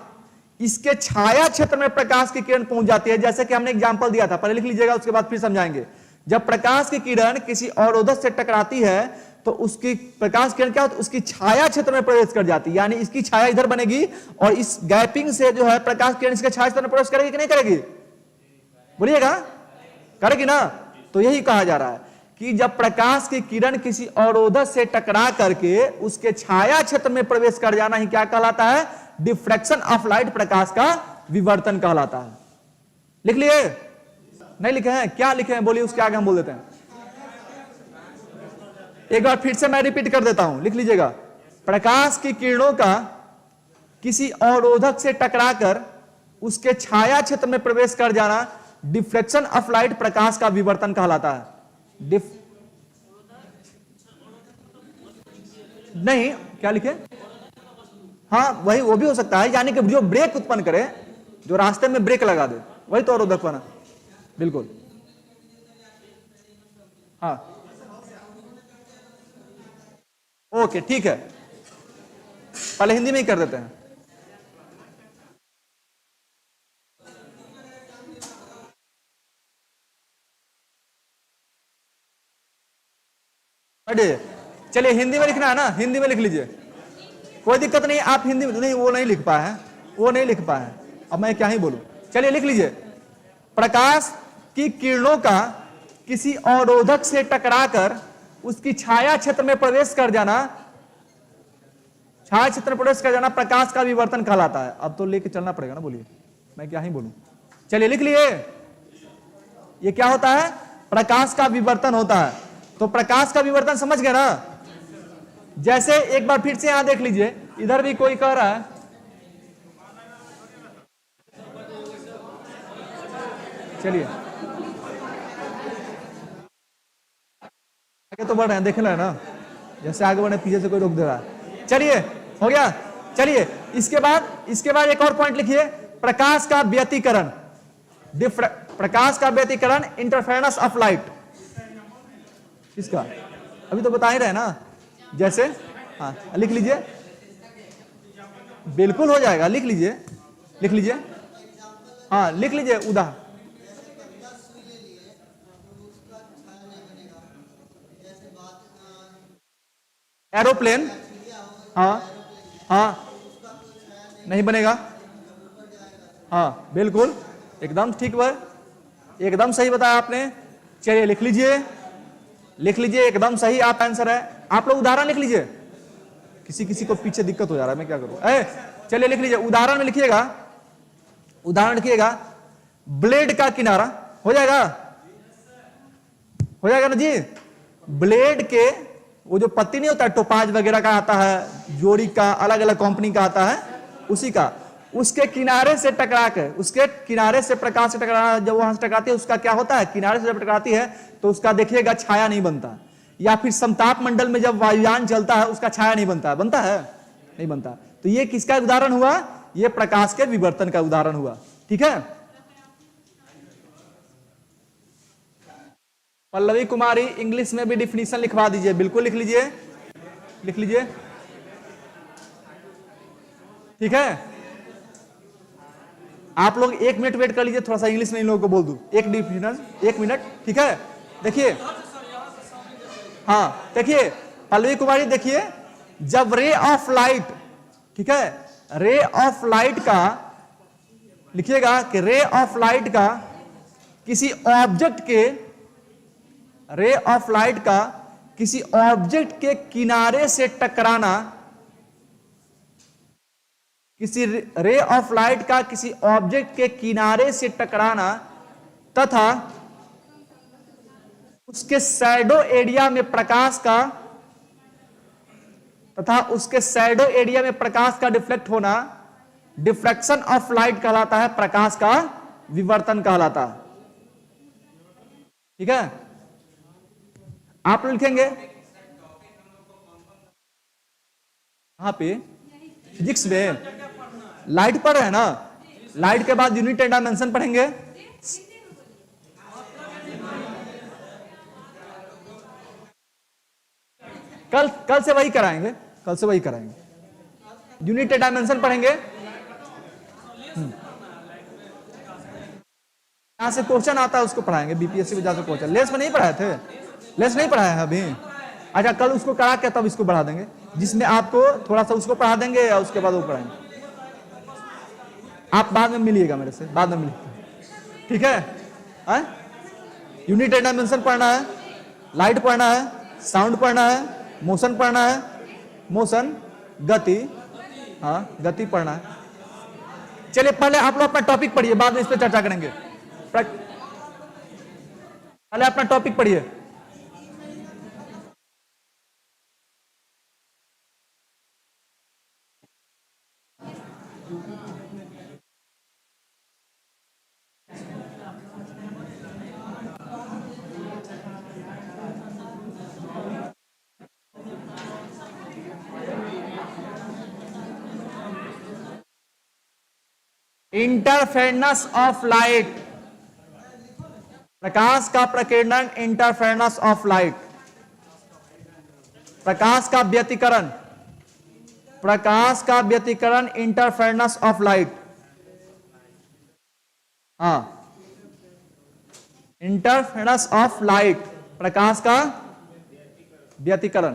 इसके छाया क्षेत्र में प्रकाश की किरण पहुंच जाती है। जैसे कि हमने एग्जांपल दिया था, पहले लिख लीजिएगा, उसके बाद फिर समझाएंगे। जब प्रकाश की किरण किसी अवरोधक से टकराती है तो उसकी प्रकाश किरण क्या होती है? उसकी छाया क्षेत्र में प्रवेश कर जाती है। यानी इसकी छाया इधर बनेगी और इस गैपिंग से जो है प्रकाश किरण इसके छाया क्षेत्र में प्रवेश करेगी कि नहीं करेगी? बोलिएगा, करेगी ना। तो यही कहा जा रहा है कि जब प्रकाश की किरण किसी अवरोधक से टकरा करके उसके छाया क्षेत्र में प्रवेश कर जाना ही क्या कहलाता है? डिफ्रैक्शन ऑफ लाइट, प्रकाश का विवर्तन कहलाता है। लिख लिए? नहीं लिखे हैं? क्या लिखे हैं बोलिए, उसके आगे हम बोल देते हैं। एक बार फिर से मैं रिपीट कर देता हूं, लिख लीजिएगा। प्रकाश की किरणों का किसी अवरोधक से टकराकर उसके छाया क्षेत्र में प्रवेश कर जाना डिफ्रैक्शन ऑफ लाइट, प्रकाश का विवर्तन कहलाता है। नहीं, क्या लिखे? हाँ, वही, वो भी हो सकता है। यानी कि जो ब्रेक उत्पन्न करे, जो रास्ते में ब्रेक लगा दे, वही तो अवरोधक बना। बिल्कुल, हाँ, ओके, ठीक है। पहले हिंदी में ही कर देते हैं। चलिए, हिंदी में लिखना है ना, हिंदी में लिख लीजिए, कोई दिक्कत नहीं। आप हिंदी में नहीं, वो नहीं लिख पाए हैं, वो नहीं लिख पाए हैं, अब मैं क्या ही बोलूं। चलिए लिख लीजिए। प्रकाश की किरणों का किसी अवरोधक से टकराकर उसकी छाया क्षेत्र में प्रवेश कर जाना, छाया क्षेत्र में प्रवेश कर जाना प्रकाश का विवर्तन कहलाता है। अब तो लेके चलना पड़ेगा ना, बोलिए, मैं क्या ही बोलूं। चलिए लिख लिए। ये क्या होता है? प्रकाश का विवर्तन होता है। तो प्रकाश का विवर्तन समझ गए ना। जैसे एक बार फिर से यहां देख लीजिए, इधर भी कोई कह रहा है, चलिए आगे तो बढ़ रहे हैं, देख रहे हैं ना, जैसे आगे बढ़े पीछे से कोई रोक दे रहा है। चलिए, हो गया। चलिए, इसके बाद एक और पॉइंट लिखिए, प्रकाश का व्यतिकरण, प्रकाश का व्यतिकरण, इंटरफेरेंस ऑफ लाइट। किसका? अभी तो बता ही रहे ना। जैसे, हाँ, लिख लीजिए, बिल्कुल हो जाएगा, लिख लीजिए, लिख लीजिए, हाँ, लिख लीजिए। उदाहरण, एरोप्लेन, हाँ, हाँ, नहीं बनेगा, हाँ, बिल्कुल, एकदम ठीक है, एकदम सही बताया आपने। चलिए लिख लीजिए, लिख लीजिए, एकदम सही आप आंसर है। आप लोग उदाहरण लिख लीजिए, किसी को पीछे दिक्कत हो जा रहा है, मैं क्या करूं। चलिए लिख लीजिए, उदाहरण में लिखिएगा, उदाहरण लिखिएगा, ब्लेड का किनारा, हो जाएगा, हो जाएगा ना जी। ब्लेड के वो जो पत्ती नहीं होता, टोपाज वगैरह का आता है, जोड़ी का, अलग अलग कंपनी का आता है, उसी का, उसके किनारे से टकरा के, उसके किनारे से प्रकाश से टकराना, जब वहां से टकराती है उसका क्या होता है? किनारे से जब टकराती है तो उसका देखिएगा छाया नहीं बनता। या फिर समताप मंडल में जब वायुयान चलता है उसका छाया नहीं बनता है, बनता है? नहीं बनता। तो ये किसका उदाहरण हुआ? ये प्रकाश के विवर्तन का उदाहरण हुआ। ठीक है। पल्लवी कुमारी, इंग्लिश में भी डिफिनीशन लिखवा दीजिए। बिल्कुल लिख लीजिए, लिख लीजिए, ठीक है। आप लोग 1 मिनट वेट कर लीजिए, थोड़ा सा इंग्लिश में इन लोगों को बोल दूं। एक डिफिनीशन, 1 मिनट, ठीक है। देखिए, हाँ, देखिए पल्लवी कुमारी, देखिए, जब रे ऑफ लाइट, ठीक है, रे ऑफ लाइट का लिखिएगा कि रे ऑफ लाइट का किसी ऑब्जेक्ट के, रे ऑफ लाइट का किसी ऑब्जेक्ट के किनारे से टकराना, किसी रे ऑफ लाइट का किसी ऑब्जेक्ट के किनारे से टकराना तथा उसके शैडो एरिया में प्रकाश का तथा उसके शैडो एरिया में प्रकाश का डिफ्लेक्ट होना डिफ्रैक्शन ऑफ लाइट कहलाता है, प्रकाश का विवर्तन कहलाता है। ठीक है, आप लिखेंगे यहां पे फिजिक्स में लाइट पढ़ रहे हैं ना, लाइट के बाद यूनिट एंड डायमेंशन पढ़ेंगे। कल से वही कराएंगे, कल से वही कराएंगे, यूनिट एंड डायमेंशन पढ़ेंगे। यहां से क्वेश्चन आता है उसको पढ़ाएंगे, बीपीएससी में जाकर क्वेश्चन। लेस में नहीं पढ़ाए थे, लेस नहीं पढ़ाया है अभी। अच्छा, कल उसको करा के तब इसको बढ़ा देंगे, जिसमें आपको थोड़ा सा उसको पढ़ा देंगे और उसके बाद वो पढ़ाएंगे। आप बाद में मिलिएगा मेरे से, बाद में मिलिएगा, ठीक है। यूनिट एंड डायमेंशन पढ़ना है, लाइट पढ़ना है, साउंड पढ़ना है, मोशन पढ़ना है, मोशन गति, हाँ गति पढ़ना है। चलिए पहले आप लोग अपना टॉपिक पढ़िए, बाद में इस पर चर्चा करेंगे। पहले अपना टॉपिक पढ़िए। इंटरफेरेंस ऑफ लाइट, प्रकाश का प्रकीर्णन, इंटरफेरेंस ऑफ लाइट, प्रकाश का व्यतिकरण, प्रकाश का व्यतिकरण, इंटरफेरेंस ऑफ लाइट। हाँ, इंटरफेरेंस ऑफ लाइट, प्रकाश का व्यतिकरण।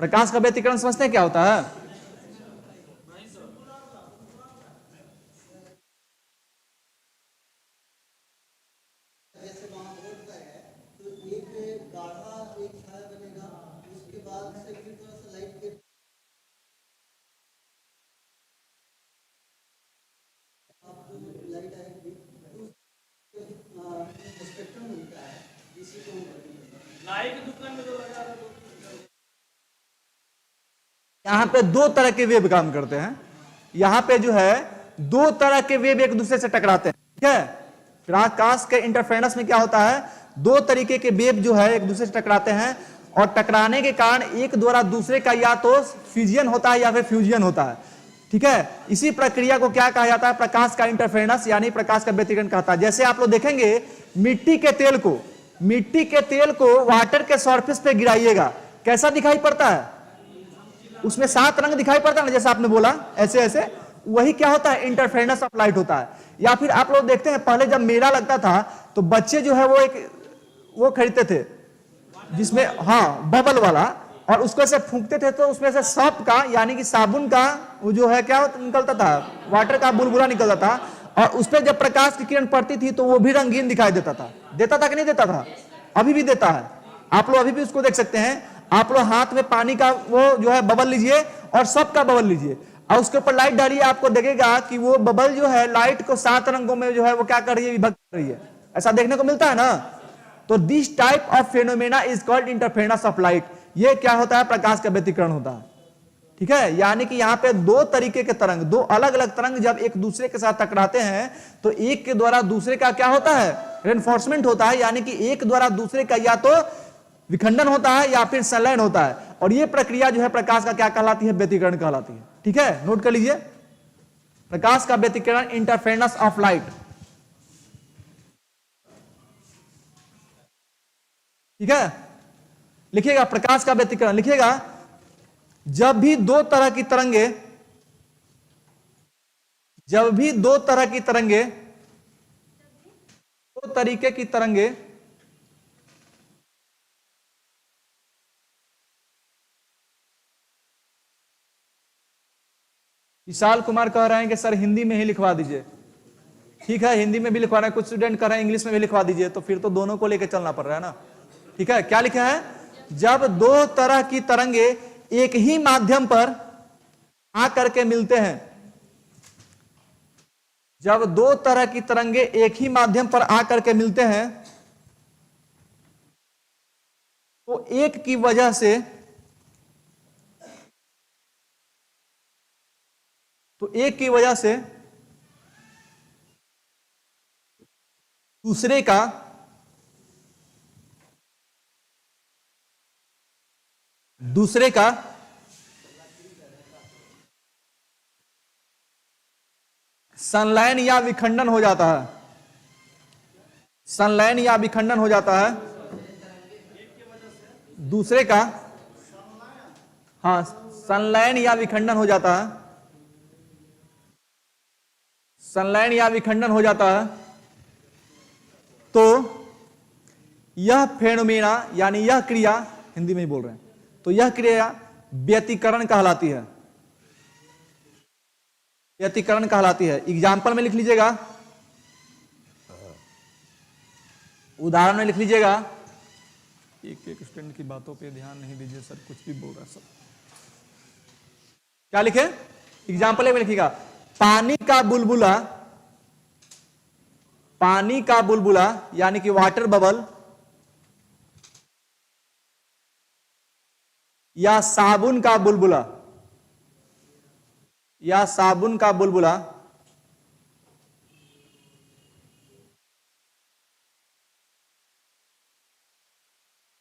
प्रकाश का व्यतिकरण समझते हैं क्या होता है? यहां पे दो तरह के वेव काम करते हैं। यहां पे जो है दो तरह के वेव एक दूसरे से टकराते हैं, ठीक है। प्रकाश के इंटरफेरेंस में क्या होता है, दो तरीके के वेव जो है एक दूसरे से टकराते हैं, और टकराने के कारण एक द्वारा दूसरे का या तो फ्यूजन होता है या फिर फ्यूजन होता है, ठीक है। इसी प्रक्रिया को क्या कहा जाता है, प्रकाश का इंटरफेरेंस यानी प्रकाश का व्यतिकरण कहता है। जैसे आप लोग देखेंगे मिट्टी के तेल को वाटर के सरफेस पे गिराइएगा, कैसा दिखाई पड़ता है, उसमें 7 रंग दिखाई पड़ता है ना, जैसे आपने बोला ऐसे ऐसे, वही क्या होता है, इंटरफेरेंस ऑफ लाइट होता है। या फिर आप लोग देखते हैं पहले जब मेला लगता था तो बच्चे जो है वो खरीदते थे जिसमें हाँ बबल वाला, और उसको से फूंकते थे तो उसमें से सर्फ का यानी कि साबुन का वो जो है क्या निकलता था, वाटर का बुलबुला निकलता था, और उस पर जब प्रकाश की किरण पड़ती थी तो वो भी रंगीन दिखाई देता था कि नहीं देता था? अभी भी देता है, आप लोग अभी भी उसको देख सकते हैं। आप लोग हाथ में पानी का वो जो है बबल लीजिए और सब का बबल लीजिए और उसके ऊपर लाइट डालिए, आपको देखेगा कि वो बबल जो है लाइट को 7 रंगों में जो है वो क्या कर रही है, विभक्त कर रही है। ऐसा देखने को मिलता है ना। तो this type of phenomena is called interference of light. ये क्या होता है, प्रकाश का व्यतिकरण होता है, ठीक है। यानी कि यहाँ पे दो तरीके के तरंग, दो अलग अलग तरंग जब एक दूसरे के साथ टकराते हैं तो एक के द्वारा दूसरे का क्या होता है, रेनफोर्समेंट होता है, यानी कि एक द्वारा दूसरे का या तो विखंडन होता है या फिर संलयन होता है। और ये प्रक्रिया जो है प्रकाश का क्या कहलाती है, व्यतिकरण कहलाती है, ठीक है। नोट कर लीजिए, प्रकाश का व्यतिकरण, इंटरफेरेंस ऑफ लाइट, ठीक है। लिखिएगा प्रकाश का व्यतिकरण, लिखिएगा जब भी दो तरह की तरंगे दो तरीके की तरंगे विशाल कुमार कह रहे हैं कि सर हिंदी में ही लिखवा दीजिए। ठीक है, हिंदी में भी लिखवा रहे हैं, कुछ स्टूडेंट कह रहे हैं इंग्लिश में भी लिखवा दीजिए, तो फिर तो दोनों को लेकर चलना पड़ रहा है ना। ठीक है, क्या लिखा है, जब दो तरह की तरंगे एक ही माध्यम पर आकर के मिलते हैं, जब दो तरह की तरंगे एक ही माध्यम पर आकर के मिलते हैं तो एक की वजह से तो एक की वजह से दूसरे का संलयन या विखंडन हो जाता है। संलयन या विखंडन हो जाता है दूसरे का, हाँ, संलयन या विखंडन हो जाता है, संलयन या विखंडन हो जाता है। तो यह फेनोमेना यानी यह क्रिया, हिंदी में ही बोल रहे हैं, तो यह क्रिया व्यतिकरण कहलाती है, व्यतिकरण कहलाती है। एग्जाम्पल में लिख लीजिएगा, उदाहरण में लिख लीजिएगा। एक एक स्टूडेंट की बातों पे ध्यान नहीं दीजिए सर, कुछ भी बोल रहा है सर। क्या लिखे? एग्जाम्पल में लिखिएगा, पानी का बुलबुला, पानी का बुलबुला यानी कि वाटर बबल या साबुन का बुलबुला, या साबुन का बुलबुला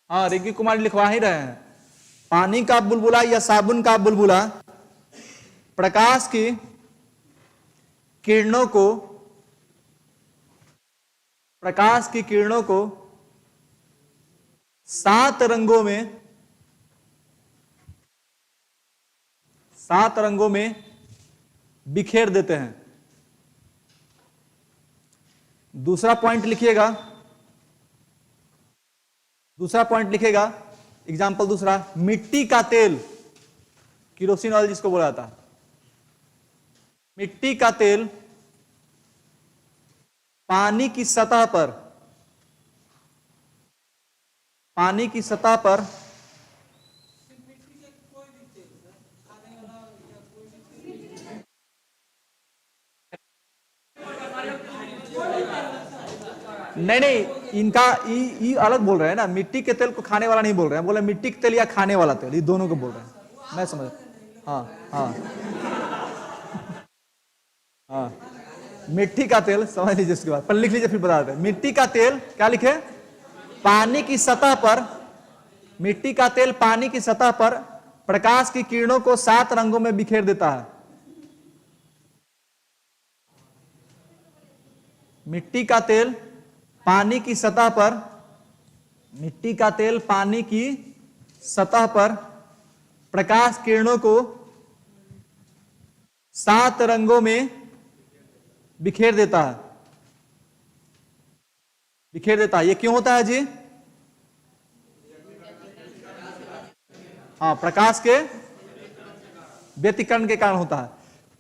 हाँ, रिकी कुमार लिखवा ही रहे हैं। पानी का बुलबुला या साबुन का बुलबुला प्रकाश की किरणों को, प्रकाश की किरणों को 7 रंगों में, 7 रंगों में बिखेर देते हैं। दूसरा पॉइंट लिखिएगा, दूसरा पॉइंट लिखेगा, एग्जाम्पल दूसरा, मिट्टी का तेल, किरोसिन ऑयल जिसको बोला जाता है, मिट्टी का तेल पानी की सतह पर, पानी की सतह पर नहीं नहीं, इनका ई अलग बोल रहे हैं ना, मिट्टी के तेल को खाने वाला नहीं बोल रहे हैं, बोले मिट्टी के तेल या खाने वाला तेल, ये दोनों को बोल रहे हैं। मैं समझ, हाँ हाँ हाँ, मिट्टी का तेल समझ लीजिए, उसके बाद पर लिख लीजिए, फिर बता देते हैं। मिट्टी का तेल क्या लिखे? पानी की सतह पर, मिट्टी का तेल पानी की सतह पर प्रकाश की किरणों को 7 रंगों में बिखेर देता है। मिट्टी का तेल पानी की सतह पर, मिट्टी का तेल पानी की सतह पर प्रकाश किरणों को 7 रंगों में बिखेर देता है, बिखेर देता है। ये क्यों होता है जी? हाँ, प्रकाश के व्यतिकरण के कारण होता है।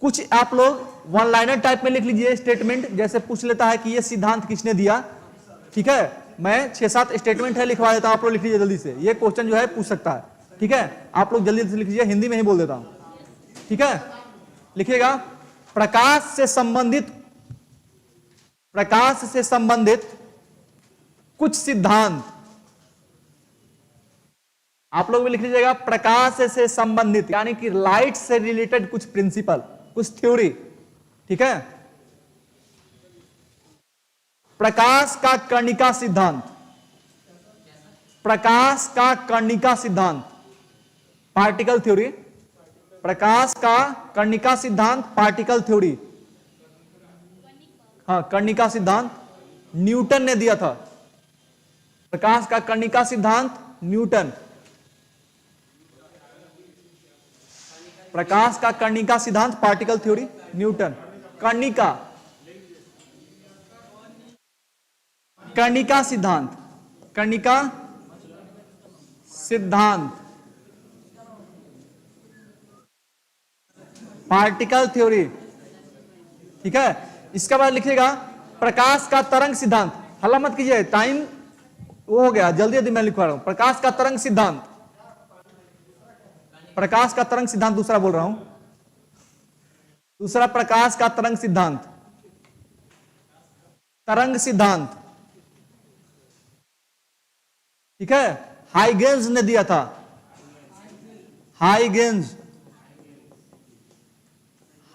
कुछ आप लोग वन लाइनर टाइप में लिख लीजिए स्टेटमेंट, जैसे पूछ लेता है कि ये सिद्धांत किसने दिया, ठीक है। मैं 6-7 स्टेटमेंट है लिखवा देता हूं, आप लोग लिख लीजिए जल्दी से, ये क्वेश्चन जो है पूछ सकता है, ठीक है। आप लोग जल्दी से लिख लीजिए, हिंदी में ही बोल देता हूं, ठीक है। लिखिएगा, प्रकाश से संबंधित, प्रकाश से संबंधित कुछ सिद्धांत, आप लोग भी लिख लीजिएगा, प्रकाश से संबंधित यानी कि लाइट से रिलेटेड कुछ प्रिंसिपल, कुछ थ्योरी, ठीक है। प्रकाश का कर्णिका सिद्धांत, प्रकाश का कर्णिका सिद्धांत, पार्टिकल थ्योरी, प्रकाश का कर्णिका सिद्धांत, पार्टिकल थ्योरी, हाँ, कर्णिका सिद्धांत न्यूटन ने दिया था। प्रकाश का कर्णिका सिद्धांत न्यूटन, प्रकाश का कर्णिका सिद्धांत, पार्टिकल थ्योरी न्यूटन। कर्णिका, कर्णिका सिद्धांत, कर्णिका सिद्धांत, पार्टिकल थ्योरी, ठीक है। इसके बाद लिखिएगा, प्रकाश का तरंग सिद्धांत, हल्ला मत कीजिए, टाइम वो हो गया, जल्दी जल्दी मैं लिखवा रहा हूं। प्रकाश का तरंग सिद्धांत, प्रकाश का तरंग सिद्धांत दूसरा बोल रहा हूं, दूसरा प्रकाश का तरंग सिद्धांत, तरंग सिद्धांत, ठीक है। हाइगेंस ने दिया था, हाइगेंस,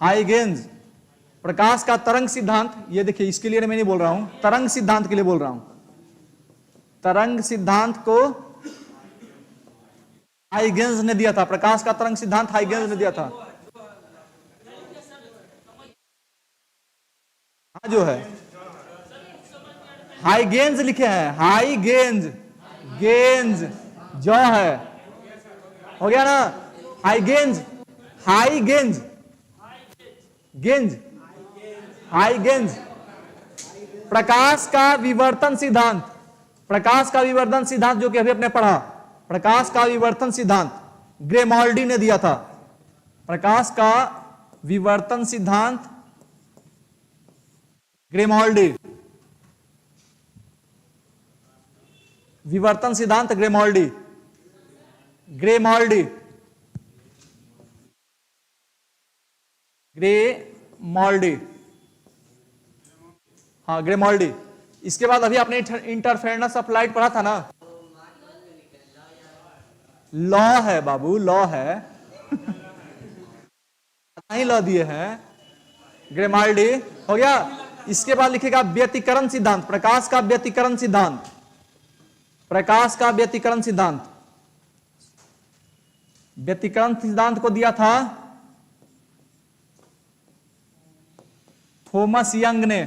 हाइगेंस। प्रकाश का तरंग सिद्धांत, ये देखिए इसके लिए मैं नहीं बोल रहा हूं, तरंग सिद्धांत के लिए बोल रहा हूं। तरंग सिद्धांत को हाइगेंस ने दिया था, प्रकाश का तरंग सिद्धांत हाइगेंस ने दिया था। हाँ जो है हाइगेंस लिखे हैं, हाइगेंस, गेंज जो है, हो गया ना, हाइगेंस, हाइगेंस, गेंज, हाइगेंस। प्रकाश का विवर्तन सिद्धांत, प्रकाश का विवर्तन सिद्धांत जो कि अभी आपने पढ़ा, प्रकाश का विवर्तन सिद्धांत ग्रेमोल्डी ने दिया था। प्रकाश का विवर्तन सिद्धांत ग्रेमोल्डी, विवर्तन सिद्धांत ग्रेमोल्डी, ग्रेमोल्डी, ग्रेमोल्डी, हाँ ग्रेमोल्डी। इसके बाद अभी आपने इंटरफेरेंस ऑफ लाइट पढ़ा था ना, लॉ है बाबू, लॉ है नहीं लॉ दिए हैं, ग्रेमोल्डी हो गया। इसके बाद लिखेगा व्यतिकरण सिद्धांत, प्रकाश का व्यतिकरण सिद्धांत, प्रकाश का व्यतिकरण सिद्धांत, व्यतिकरण सिद्धांत को दिया था थॉमस यंग ने,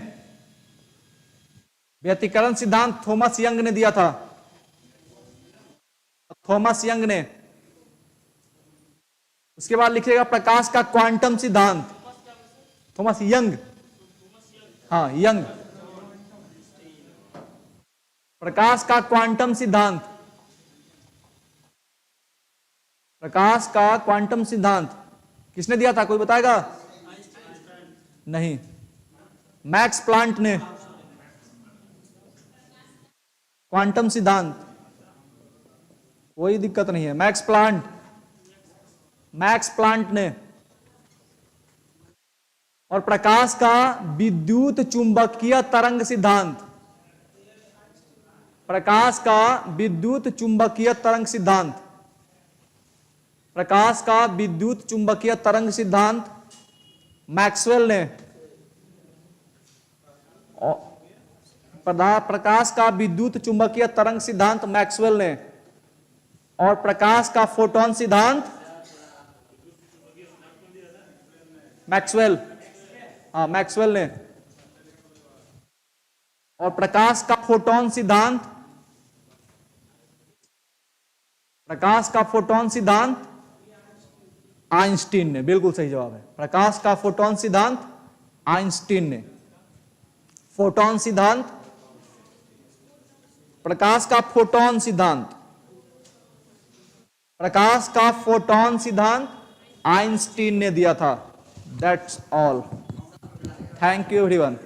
व्यतिकरण सिद्धांत थॉमस यंग ने दिया था, थॉमस यंग ने। उसके बाद लिखिएगा प्रकाश का क्वांटम सिद्धांत, थॉमस यंग, हाँ यंग, प्रकाश का क्वांटम सिद्धांत, प्रकाश का क्वांटम सिद्धांत किसने दिया था, कोई बताएगा? नहीं, मैक्स प्लांट ने। क्वांटम सिद्धांत कोई दिक्कत नहीं है, मैक्स प्लांट, मैक्स प्लांट ने। और प्रकाश का विद्युत चुंबकीय तरंग सिद्धांत, प्रकाश का विद्युत चुंबकीय तरंग सिद्धांत, प्रकाश का विद्युत चुंबकीय तरंग सिद्धांत मैक्सवेल ने। प्रकाश का विद्युत चुंबकीय तरंग सिद्धांत मैक्सवेल ने। और प्रकाश का फोटोन सिद्धांत मैक्सवेल, हाँ मैक्सवेल ने। और प्रकाश का फोटोन सिद्धांत, प्रकाश का फोटोन सिद्धांत आइंस्टीन ने। बिल्कुल सही जवाब है, प्रकाश का फोटोन सिद्धांत आइंस्टीन ने। फोटोन सिद्धांत, प्रकाश का फोटोन सिद्धांत, प्रकाश का फोटोन सिद्धांत आइंस्टीन ने दिया था। That's all, thank you everyone.